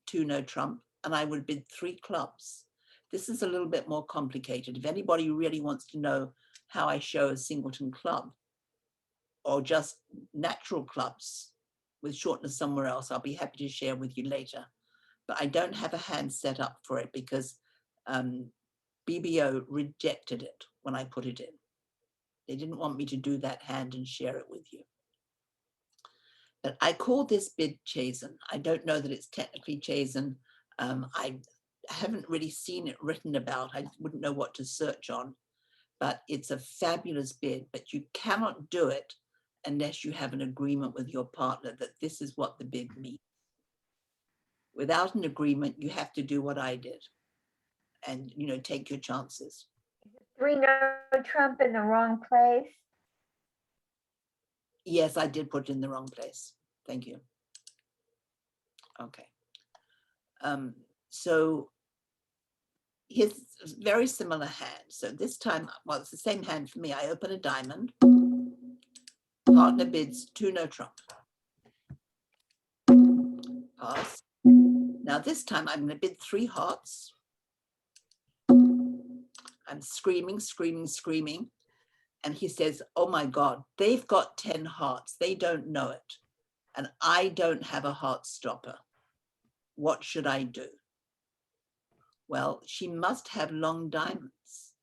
2 no trump, and I would bid 3 clubs. This is a little bit more complicated. If anybody really wants to know how I show a singleton club or just natural clubs with shortness somewhere else, I'll be happy to share with you later. But I don't have a hand set up for it because BBO rejected it when I put it in. They didn't want me to do that hand and share it with you. But I call this bid chasen. I don't know that it's technically chasen. I haven't really seen it written about. I wouldn't know what to search on, but it's a fabulous bid, but you cannot do it unless you have an agreement with your partner that this is what the bid means. Without an agreement, you have to do what I did and, you know, take your chances. 3 no trump in the wrong place. Yes, I did put it in the wrong place. Thank you. Okay. So here's a very similar hand. So this time, well, it's the same hand for me. I open a diamond. Partner bids 2 no trump. Pass. Now this time I'm going to bid 3 hearts. I'm screaming, screaming, screaming. And he says, oh my God, they've got 10 hearts. They don't know it. And I don't have a heart stopper. What should I do? Well, she must have long diamonds.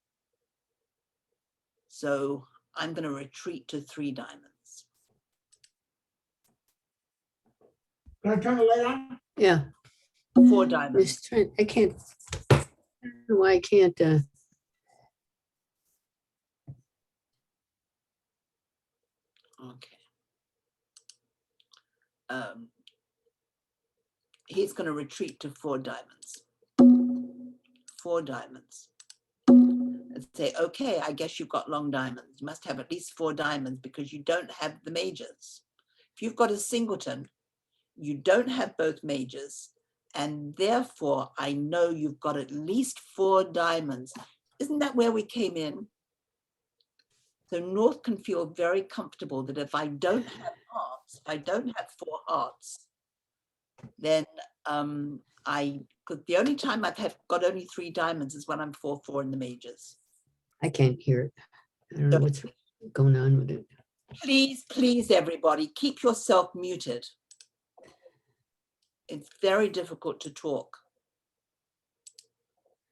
So I'm going to retreat to 3 diamonds. Can I turn the light on? Yeah, 4 diamonds. just trying, I can't, I don't know why I can't, Okay. He's going to retreat to 4 diamonds. 4 diamonds. And say, okay, I guess you've got long diamonds. You must have at least 4 diamonds because you don't have the majors. If you've got a singleton, you don't have both majors. And therefore, I know you've got at least 4 diamonds. Isn't that where we came in? So North can feel very comfortable that if I don't have hearts, if I don't have 4 hearts, then the only time I've got only 3 diamonds is when I'm 4-4 in the majors. I can't hear it. I don't know what's going on with it. Please, please, everybody, keep yourself muted. It's very difficult to talk.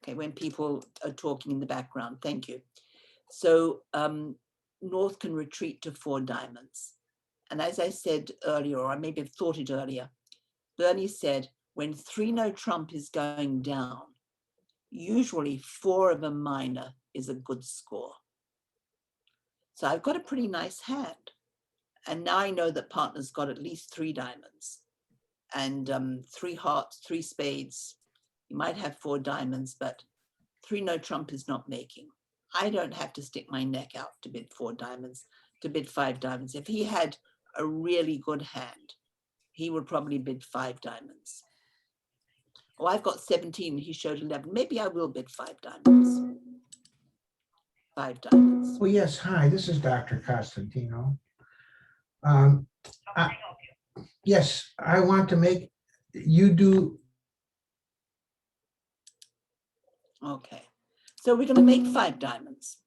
Okay, when people are talking in the background, thank you. So North can retreat to 4 diamonds. And as I said earlier, or I maybe have thought it earlier, Bernie said, when 3 no trump is going down, usually 4 of a minor is a good score. So I've got a pretty nice hand. And now I know that partner's got at least 3 diamonds and 3 hearts, 3 spades. You might have 4 diamonds, but 3 no trump is not making. I don't have to stick my neck out to bid 4 diamonds, to bid 5 diamonds. If he had a really good hand, he would probably bid 5 diamonds. Oh, I've got 17, he showed 11. Maybe I will bid 5 diamonds. 5 diamonds. Oh, yes. Hi, this is Dr. Costantino. Yes, I want to make, you do Okay, so we're gonna make 5 diamonds.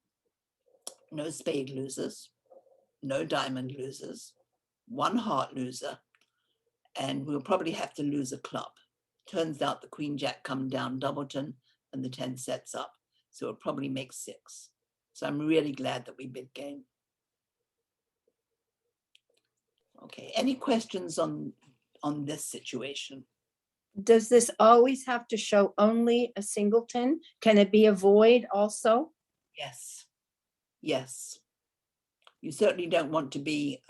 No spade losers, no diamond losers, 1 heart loser, and we'll probably have to lose a club. Turns out the Queen Jack come down doubleton and the 10 sets up, so it'll probably make 6. So I'm really glad that we bid game. Okay, any questions on this situation? Does this always have to show only a singleton? Can it be a void also? Yes, yes. You certainly don't want to be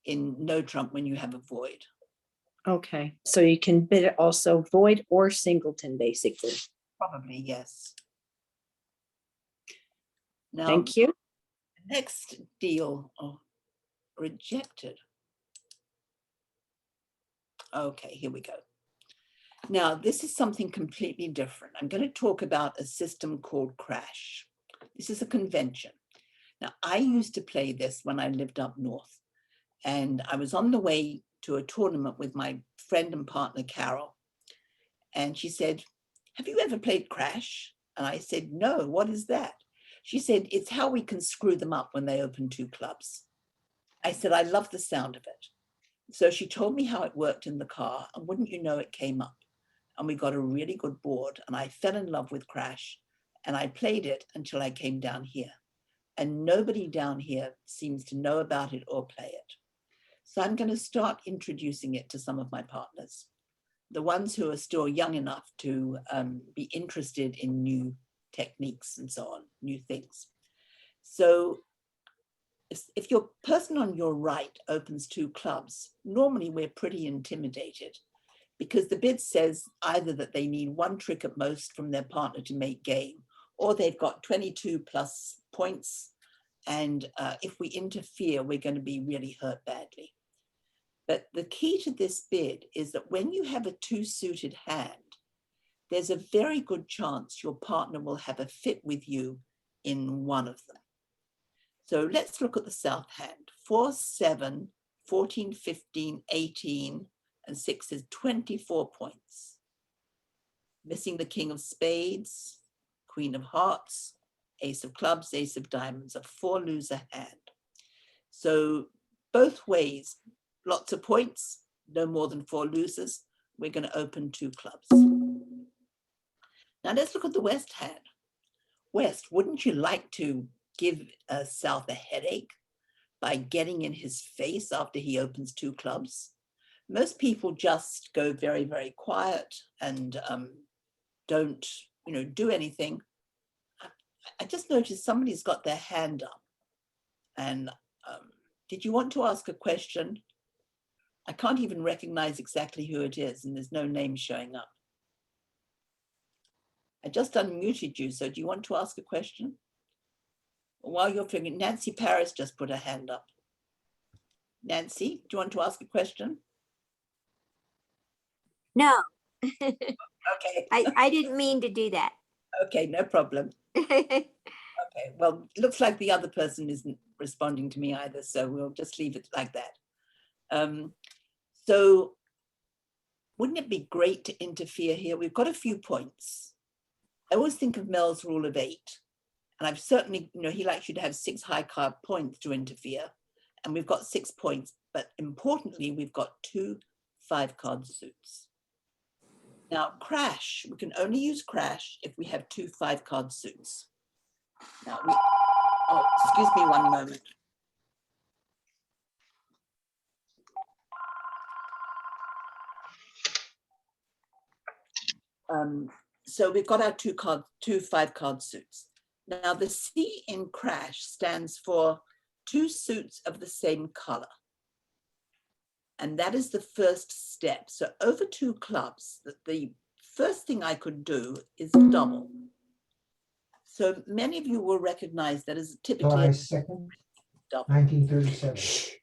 in no trump when you have a void. Okay, so you can bid it also void or singleton, basically. Probably, yes. Now, Thank you. next deal, rejected. Okay, here we go. Now, this is something completely different. I'm going to talk about a system called Crash. This is a convention. Now, I used to play this when I lived up north, and I was on the way to a tournament with my friend and partner, Carol. And she said, "Have you ever played Crash?" And I said, "No, what is that?" She said, "It's how we can screw them up when they open 2 clubs." I said, "I love the sound of it." So she told me how it worked in the car, and wouldn't you know, it came up. And we got a really good board, and I fell in love with Crash, and I played it until I came down here. And nobody down here seems to know about it or play it. So I'm going to start introducing it to some of my partners, the ones who are still young enough to be interested in new techniques and so on, new things. So if your person on your right opens 2 clubs, normally we're pretty intimidated because the bid says either that they need 1 trick at most from their partner to make game, or they've got 22 plus points. And if we interfere, we're going to be really hurt badly. But the key to this bid is that when you have a 2-suited hand, there's a very good chance your partner will have a fit with you in one of them. So let's look at the south hand. 4, 7, 14, 15, 18, and 6 is 24 points. Missing the king of spades, queen of hearts, ace of clubs, ace of diamonds, a 4-loser hand. So both ways, lots of points, no more than 4 losers. We're going to open 2 clubs. Now let's look at the west hand. West, wouldn't you like to give South a headache by getting in his face after he opens 2 clubs? Most people just go very, very quiet and don't, do anything. I just noticed somebody's got their hand up. And did you want to ask a question? I can't even recognize exactly who it is, and there's no name showing up. I just unmuted you, so do you want to ask a question? While you're figuring, Nancy Paris just put her hand up. Nancy, do you want to ask a question? No, Okay. I didn't mean to do that. Okay, no problem. Okay, well, it looks like the other person isn't responding to me either, so we'll just leave it like that. So wouldn't it be great to interfere here? We've got a few points. I always think of Mel's rule of 8, and I've certainly, he likes you to have 6 high card points to interfere, and we've got 6 points, but importantly, we've got 2 5-card suits. Now, Crash, we can only use Crash if we have 2 5-card suits. Now, excuse me one moment. So we've got our 2 5-card suits. Now, the C in Crash stands for 2 suits of the same color. And that is the first step. So over 2 clubs, the first thing I could do is double. So many of you will recognize that as typically July a 2nd, double. 1937.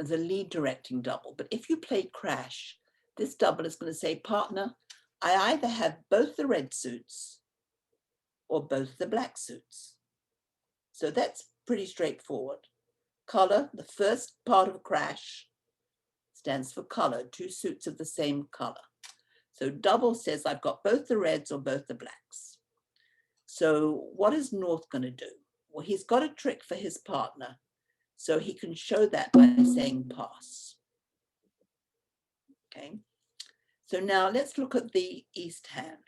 As a lead directing double. But if you play Crash, this double is going to say, partner, I either have both the red suits or both the black suits. So that's pretty straightforward. Color, the first part of Crash, stands for color, two suits of the same color. So double says I've got both the reds or both the blacks. So what is North going to do? Well, he's got a trick for his partner, so he can show that by saying pass. Okay, so now let's look at the East hand.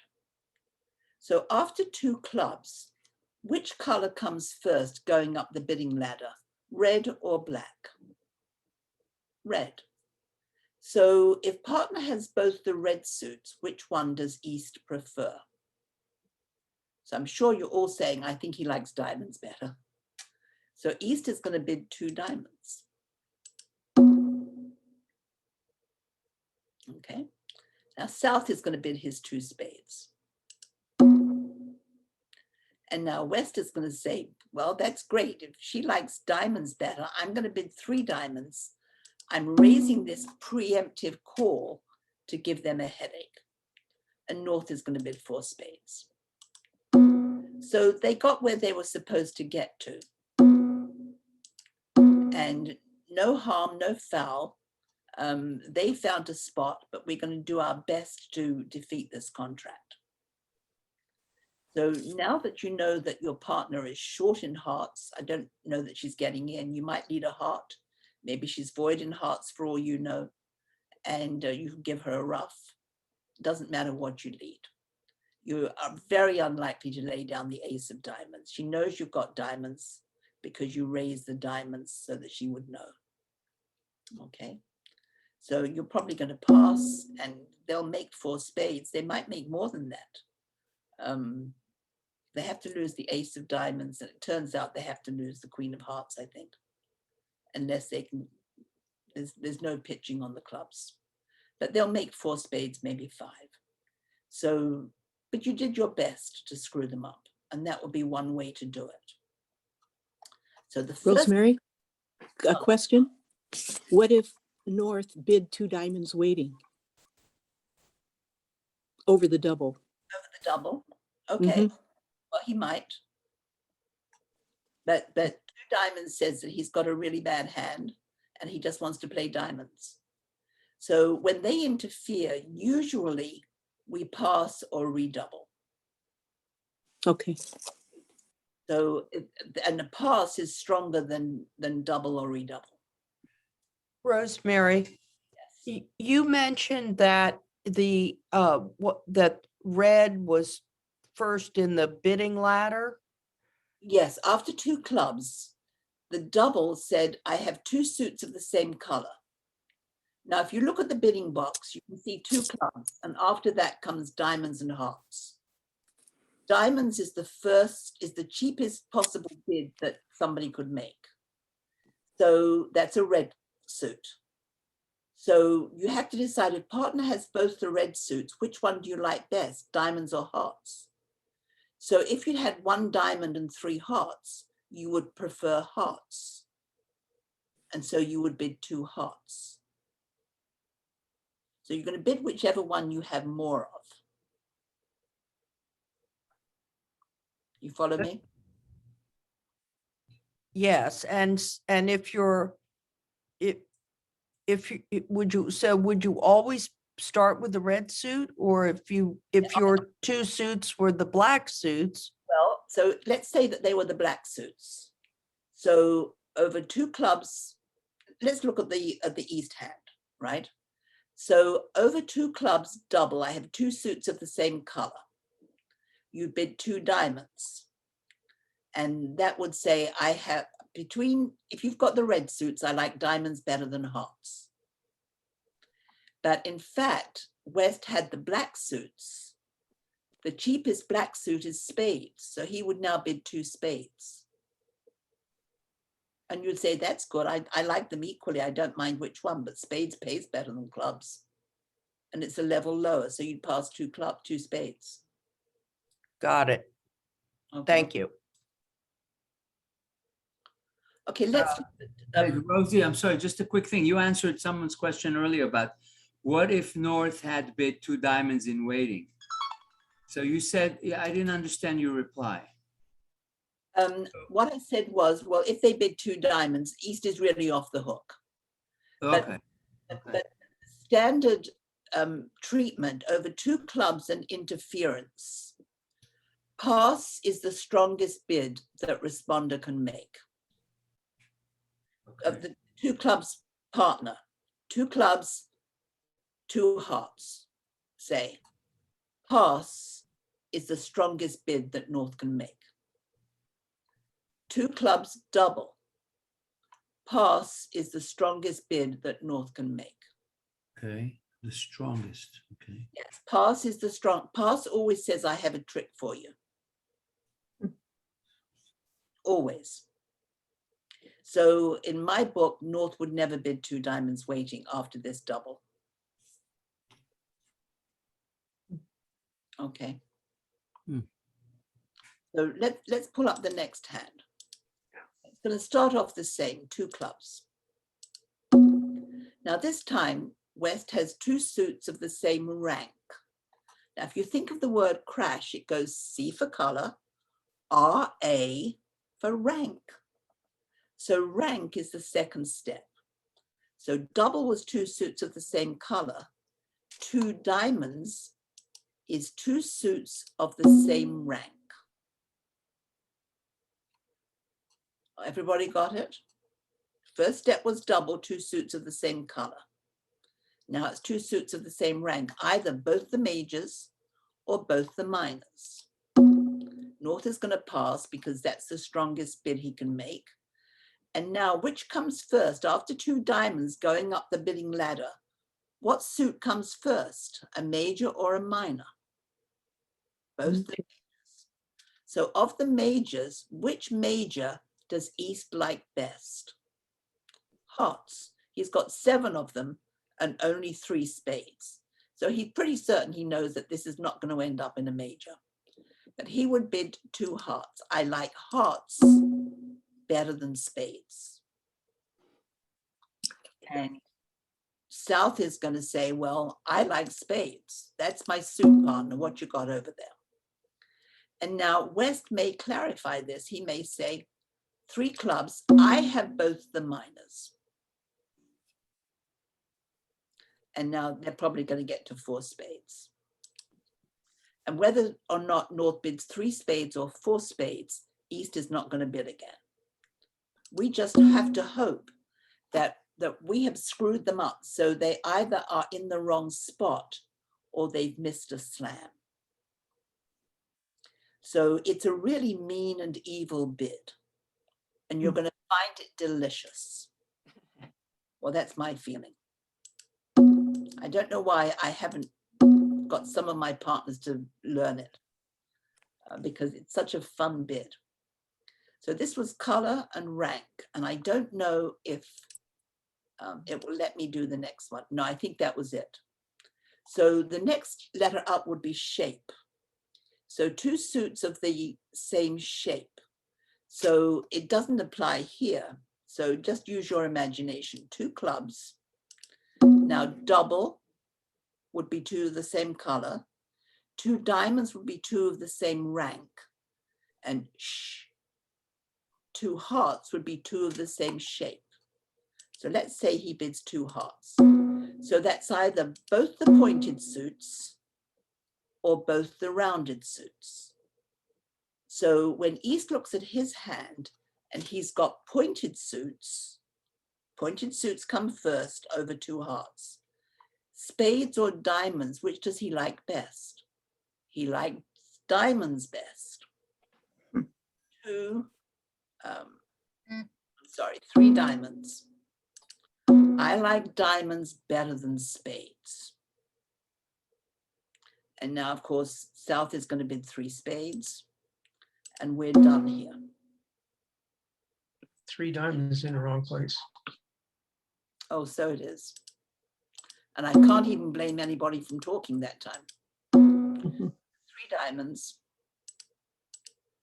So after two clubs, which color comes first going up the bidding ladder, red or black? Red. So if partner has both the red suits, which one does East prefer? So I'm sure you're all saying, I think he likes diamonds better. So East is going to bid two diamonds. Okay. Now South is going to bid his two spades. And now West is going to say, well, that's great. If she likes diamonds better, I'm going to bid three diamonds. I'm raising this preemptive call to give them a headache. And North is going to bid four spades. So they got where they were supposed to get to. And no harm, no foul. They found a spot, but we're going to do our best to defeat this contract. So now that you know that your partner is short in hearts, I don't know that she's getting in, you might need a heart. Maybe she's void in hearts for all you know, and you can give her a rough. Doesn't matter what you lead. You are very unlikely to lay down the ace of diamonds. She knows you've got diamonds because you raise the diamonds so that she would know. Okay, so you're probably going to pass and they'll make four spades. They might make more than that. They have to lose the ace of diamonds, and it turns out they have to lose the queen of hearts, I think, unless they can, there's no pitching on the clubs, but they'll make four spades, maybe five. So, but you did your best to screw them up, and that would be one way to do it. So the first— Rosemary, a question. What if North bid two diamonds waiting over the double? Over the double, okay. Well, he might. But two diamonds says that he's got a really bad hand and he just wants to play diamonds. So when they interfere, usually we pass or redouble. Okay. So, and a pass is stronger than double or redouble. Rosemary, Yes. you mentioned that that red was first in the bidding ladder. Yes, after two clubs, the double said, I have two suits of the same color. Now, if you look at the bidding box, you can see two clubs, and after that comes diamonds and hearts. Diamonds is the cheapest possible bid that somebody could make. So that's a red suit. So you have to decide, if partner has both the red suits, which one do you like best, diamonds or hearts? So if you had one diamond and three hearts, you would prefer hearts. And so you would bid two hearts. So you're going to bid whichever one you have more of. You follow me? Yes, and if you're, would you always start with the red suit, or if your two suits were the black suits? Well, so let's say that they were the black suits. So over two clubs, let's look at the East hand, right? So over two clubs double, I have two suits of the same color. You bid two diamonds. And that would say I have if you've got the red suits, I like diamonds better than hearts. But in fact, West had the black suits. The cheapest black suit is spades. So he would now bid two spades. And you'd say, that's good. I like them equally. I don't mind which one, but spades pays better than clubs. And it's a level lower. So you'd pass two spades. Got it. Okay. Thank you. Okay, let's. Hey, Rosie, I'm sorry, just a quick thing. You answered someone's question earlier about what if North had bid two diamonds in waiting? So you said, yeah, I didn't understand your reply. What I said was, well, if they bid two diamonds, East is really off the hook. Okay. But standard treatment over 2 clubs and interference. Pass is the strongest bid that responder can make. Of the 2 clubs partner, 2 clubs, 2 hearts, say. Pass is the strongest bid that North can make. 2 clubs double. Pass is the strongest bid that North can make. Okay, the strongest, okay. Yes, pass is the strong. Pass always says, I have a trick for you. Always. So in my book, North would never bid 2 diamonds waiting after this double. Okay. So let's pull up the next hand. It's going to start off the same, 2 clubs. Now this time, West has 2 suits of the same rank. Now, if you think of the word crash, it goes C for color, R-A for rank. So rank is the second step. So double was 2 suits of the same color. 2 diamonds is 2 suits of the same rank. Everybody got it? First step was double, 2 suits of the same color. Now it's 2 suits of the same rank, either both the majors or both the minors. North is going to pass because that's the strongest bid he can make. And now, which comes first? After 2 diamonds going up the bidding ladder, what suit comes first, a major or a minor? Both the majors. So of the majors, which major does East like best? Hearts. He's got 7 of them and only 3 spades. So he's pretty certain he knows that this is not going to end up in a major. But he would bid 2 hearts. I like hearts better than spades. And South is going to say, well, I like spades. That's my suit partner, what you got over there. And now West may clarify this. He may say, 3 clubs, I have both the minors. And now they're probably going to get to 4 spades. And whether or not North bids 3 spades or 4 spades, East is not going to bid again. We just have to hope that we have screwed them up so they either are in the wrong spot or they've missed a slam. So it's a really mean and evil bid. And you're going to find it delicious. Well, that's my feeling. I don't know why I haven't got some of my partners to learn it because it's such a fun bid. So this was color and rank, and I don't know if it will let me do the next one. No, I think that was it. So the next letter up would be shape. So 2 suits of the same shape. So it doesn't apply here. So just use your imagination. 2 clubs. Now double would be 2 of the same color. 2 diamonds would be 2 of the same rank. And 2 hearts would be 2 of the same shape. So let's say he bids 2 hearts. So that's either both the pointed suits or both the rounded suits. So when East looks at his hand and he's got pointed suits come first over 2 hearts. Spades or diamonds, which does he like best? He likes diamonds best. 3 diamonds. I like diamonds better than spades. And now, of course, South is going to bid 3 spades. And we're done here. 3 diamonds in the wrong place. Oh, so it is. And I can't even blame anybody from talking that time. 3 diamonds,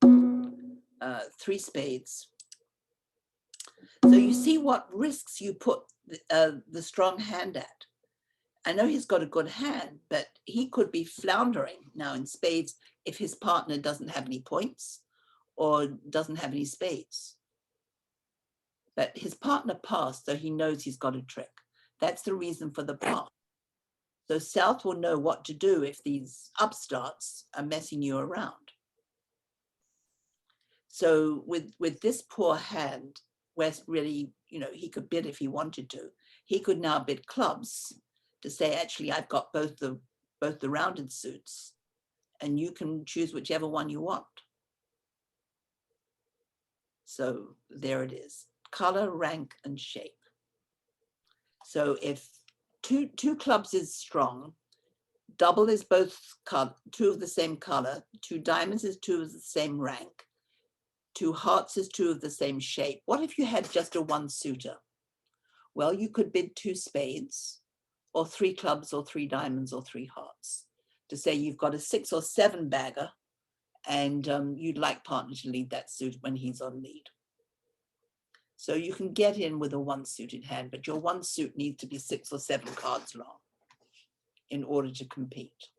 3 spades. So you see what risks you put the strong hand at. I know he's got a good hand, but he could be floundering now in spades if his partner doesn't have any points or doesn't have any spades. But his partner passed, so he knows he's got a trick. That's the reason for the pass. So South will know what to do if these upstarts are messing you around. So with this poor hand, West really, you know, he could bid if he wanted to. He could now bid clubs to say, actually, I've got both the rounded suits, and you can choose whichever one you want. So there it is, color, rank, and shape. So if two clubs is strong, double is both two of the same color, two diamonds is two of the same rank, two hearts is two of the same shape. What if you had just a one suitor? Well, you could bid two spades, or three clubs, or three diamonds, or three hearts, to say you've got a 6 or 7 bagger, and you'd like partner to lead that suit when he's on lead. So you can get in with a one suited hand, but your one suit needs to be 6 or 7 cards long in order to compete.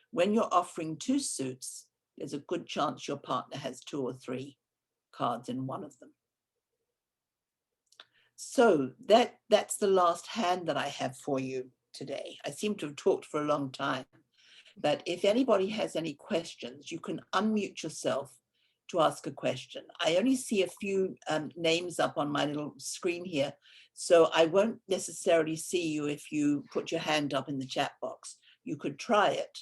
When you're offering two suits, there's a good chance your partner has 2 or 3 cards in one of them. So that's the last hand that I have for you today. I seem to have talked for a long time, but if anybody has any questions, you can unmute yourself to ask a question. I only see a few names up on my little screen here, so I won't necessarily see you if you put your hand up in the chat box. You could try it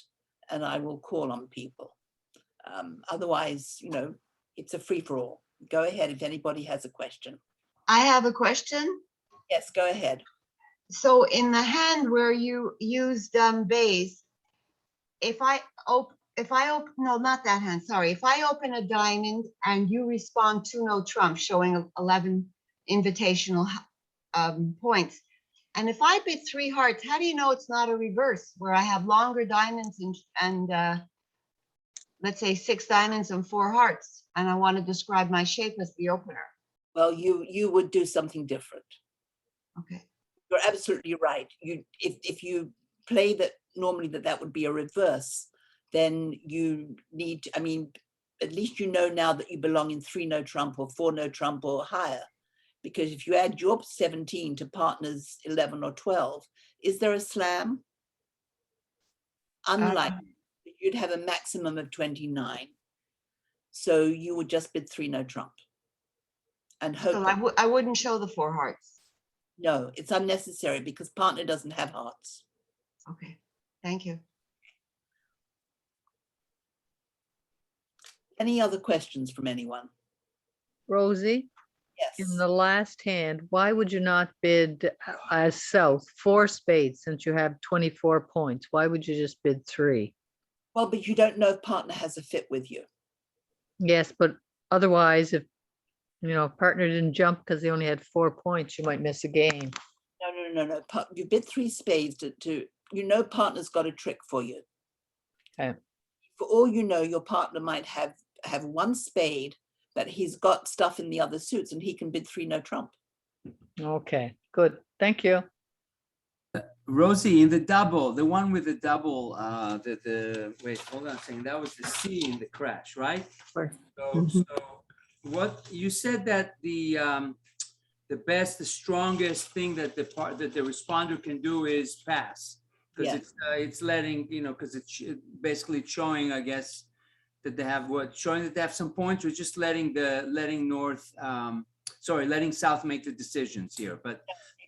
and I will call on people. Otherwise, you know, it's a free-for-all. Go ahead if anybody has a question. I have a question. Yes, go ahead. So in the hand where you used base, if I open, no, not that hand, sorry. If I open a diamond and you respond to no trump, showing 11 invitational points, and if I bid 3 hearts, how do you know it's not a reverse where I have longer diamonds and let's say 6 diamonds and 4 hearts, and I want to describe my shape as the opener? Well, you would do something different. Okay. You're absolutely right. If you play that normally that would be a reverse, then you need to, I mean, at least you know now that you belong in 3 no trump or 4 no trump or higher. Because if you add your 17 to partner's 11 or 12, is there a slam? Unlike, you'd have a maximum of 29. So you would just bid 3 no trump. And hope. So I wouldn't show the 4 hearts. No, it's unnecessary because partner doesn't have hearts. Okay, thank you. Any other questions from anyone? Rosie, Yes. in the last hand, why would you not bid as South 4 spades since you have 24 points? Why would you just bid 3? Well, but you don't know if partner has a fit with you. Yes, but otherwise, if you know, partner didn't jump because they only had 4 points, you might miss a game. No. You bid 3 spades to you know, partner's got a trick for you. Okay. For all you know, your partner might have 1 spade, but he's got stuff in the other suits and he can bid 3 no trump. Okay, good. Thank you. Rosie, in the double, the one with the double, wait, hold on a second. That was the C in the crash, right? Sure. So what you said that the best, the strongest thing that the responder can do is pass, because it's letting, you know, because it's basically showing, I guess, that they have showing that they have some points, or just letting South make the decisions here. But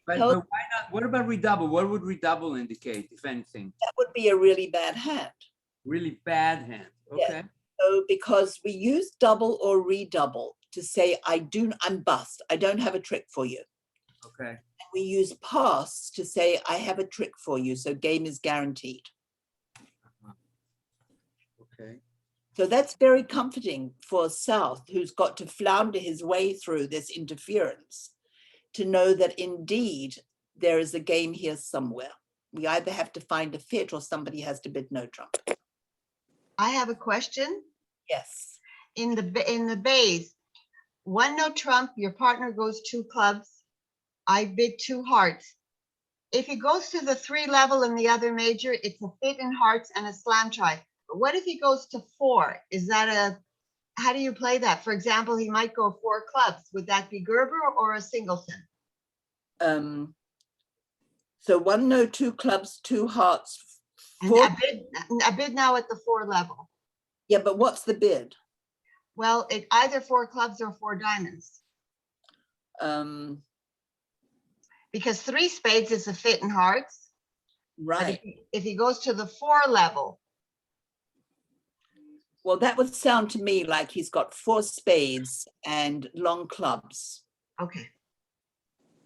why not? What about redouble? What would redouble indicate, if anything? That would be a really bad hand. Really bad hand. Okay. Yeah. So because we use double or redouble to say, I'm bust. I don't have a trick for you. Okay. And we use pass to say, I have a trick for you. So game is guaranteed. Okay. So that's very comforting for South, who's got to flounder his way through this interference, to know that indeed there is a game here somewhere. We either have to find a fit or somebody has to bid no trump. I have a question. Yes. In the base, 1 no trump, your partner goes 2 clubs. I bid 2 hearts. If he goes to the 3 level in the other major, it's a fit in hearts and a slam try. But what if he goes to 4? Is that how do you play that? For example, he might go 4 clubs. Would that be Gerber or a singleton? So 1 no, 2 clubs, 2 hearts, And 4. I bid now at the 4 level. Yeah, but what's the bid? Well, it either 4 clubs or 4 diamonds, because 3 spades is a fit in hearts. But Right. if he goes to the 4 level, Well, that would sound to me like he's got 4 spades and long clubs, okay,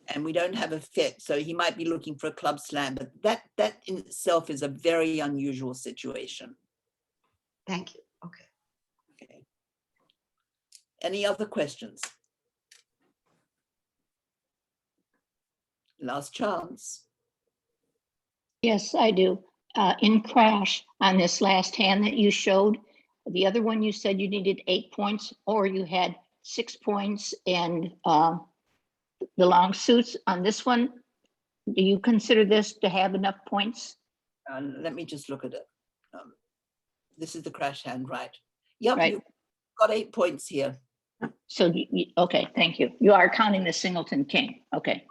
and we don't have a fit, so he might be looking for a club slam, but that in itself is a very unusual situation. thank you. Okay. Okay. Any other questions? Last chance. Yes, I do. In crash on this last hand that you showed, the other one you said you needed 8 points, or you had 6 points and the long suits. On this one, do you consider this to have enough points? Let me just look at it. This is the crash hand, right? Yep, Right. you've got 8 points here. So, okay, thank you. You are counting the singleton king. Okay.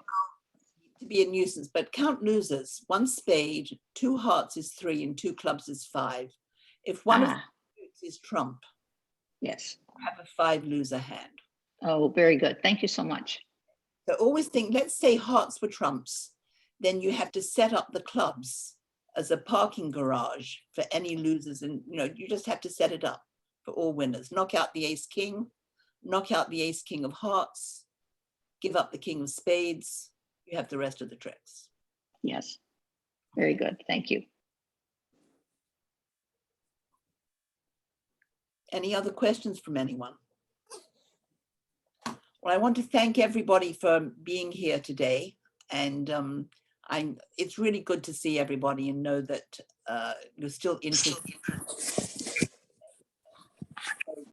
To be a nuisance, but count losers. 1 spade, 2 hearts is 3, and 2 clubs is 5. If one of the suits is trump, yes, have a 5 loser hand. Oh, very good. Thank you so much. So always think, let's say hearts were trumps, then you have to set up the clubs as a parking garage for any losers, and you just have to set it up for all winners. Knock out the ace king, knock out the ace king of hearts, give up the king of spades. You have the rest of the tricks. Yes, very good. Thank you. Any other questions from anyone? Well, I want to thank everybody for being here today, and it's really good to see everybody and know that you're still interested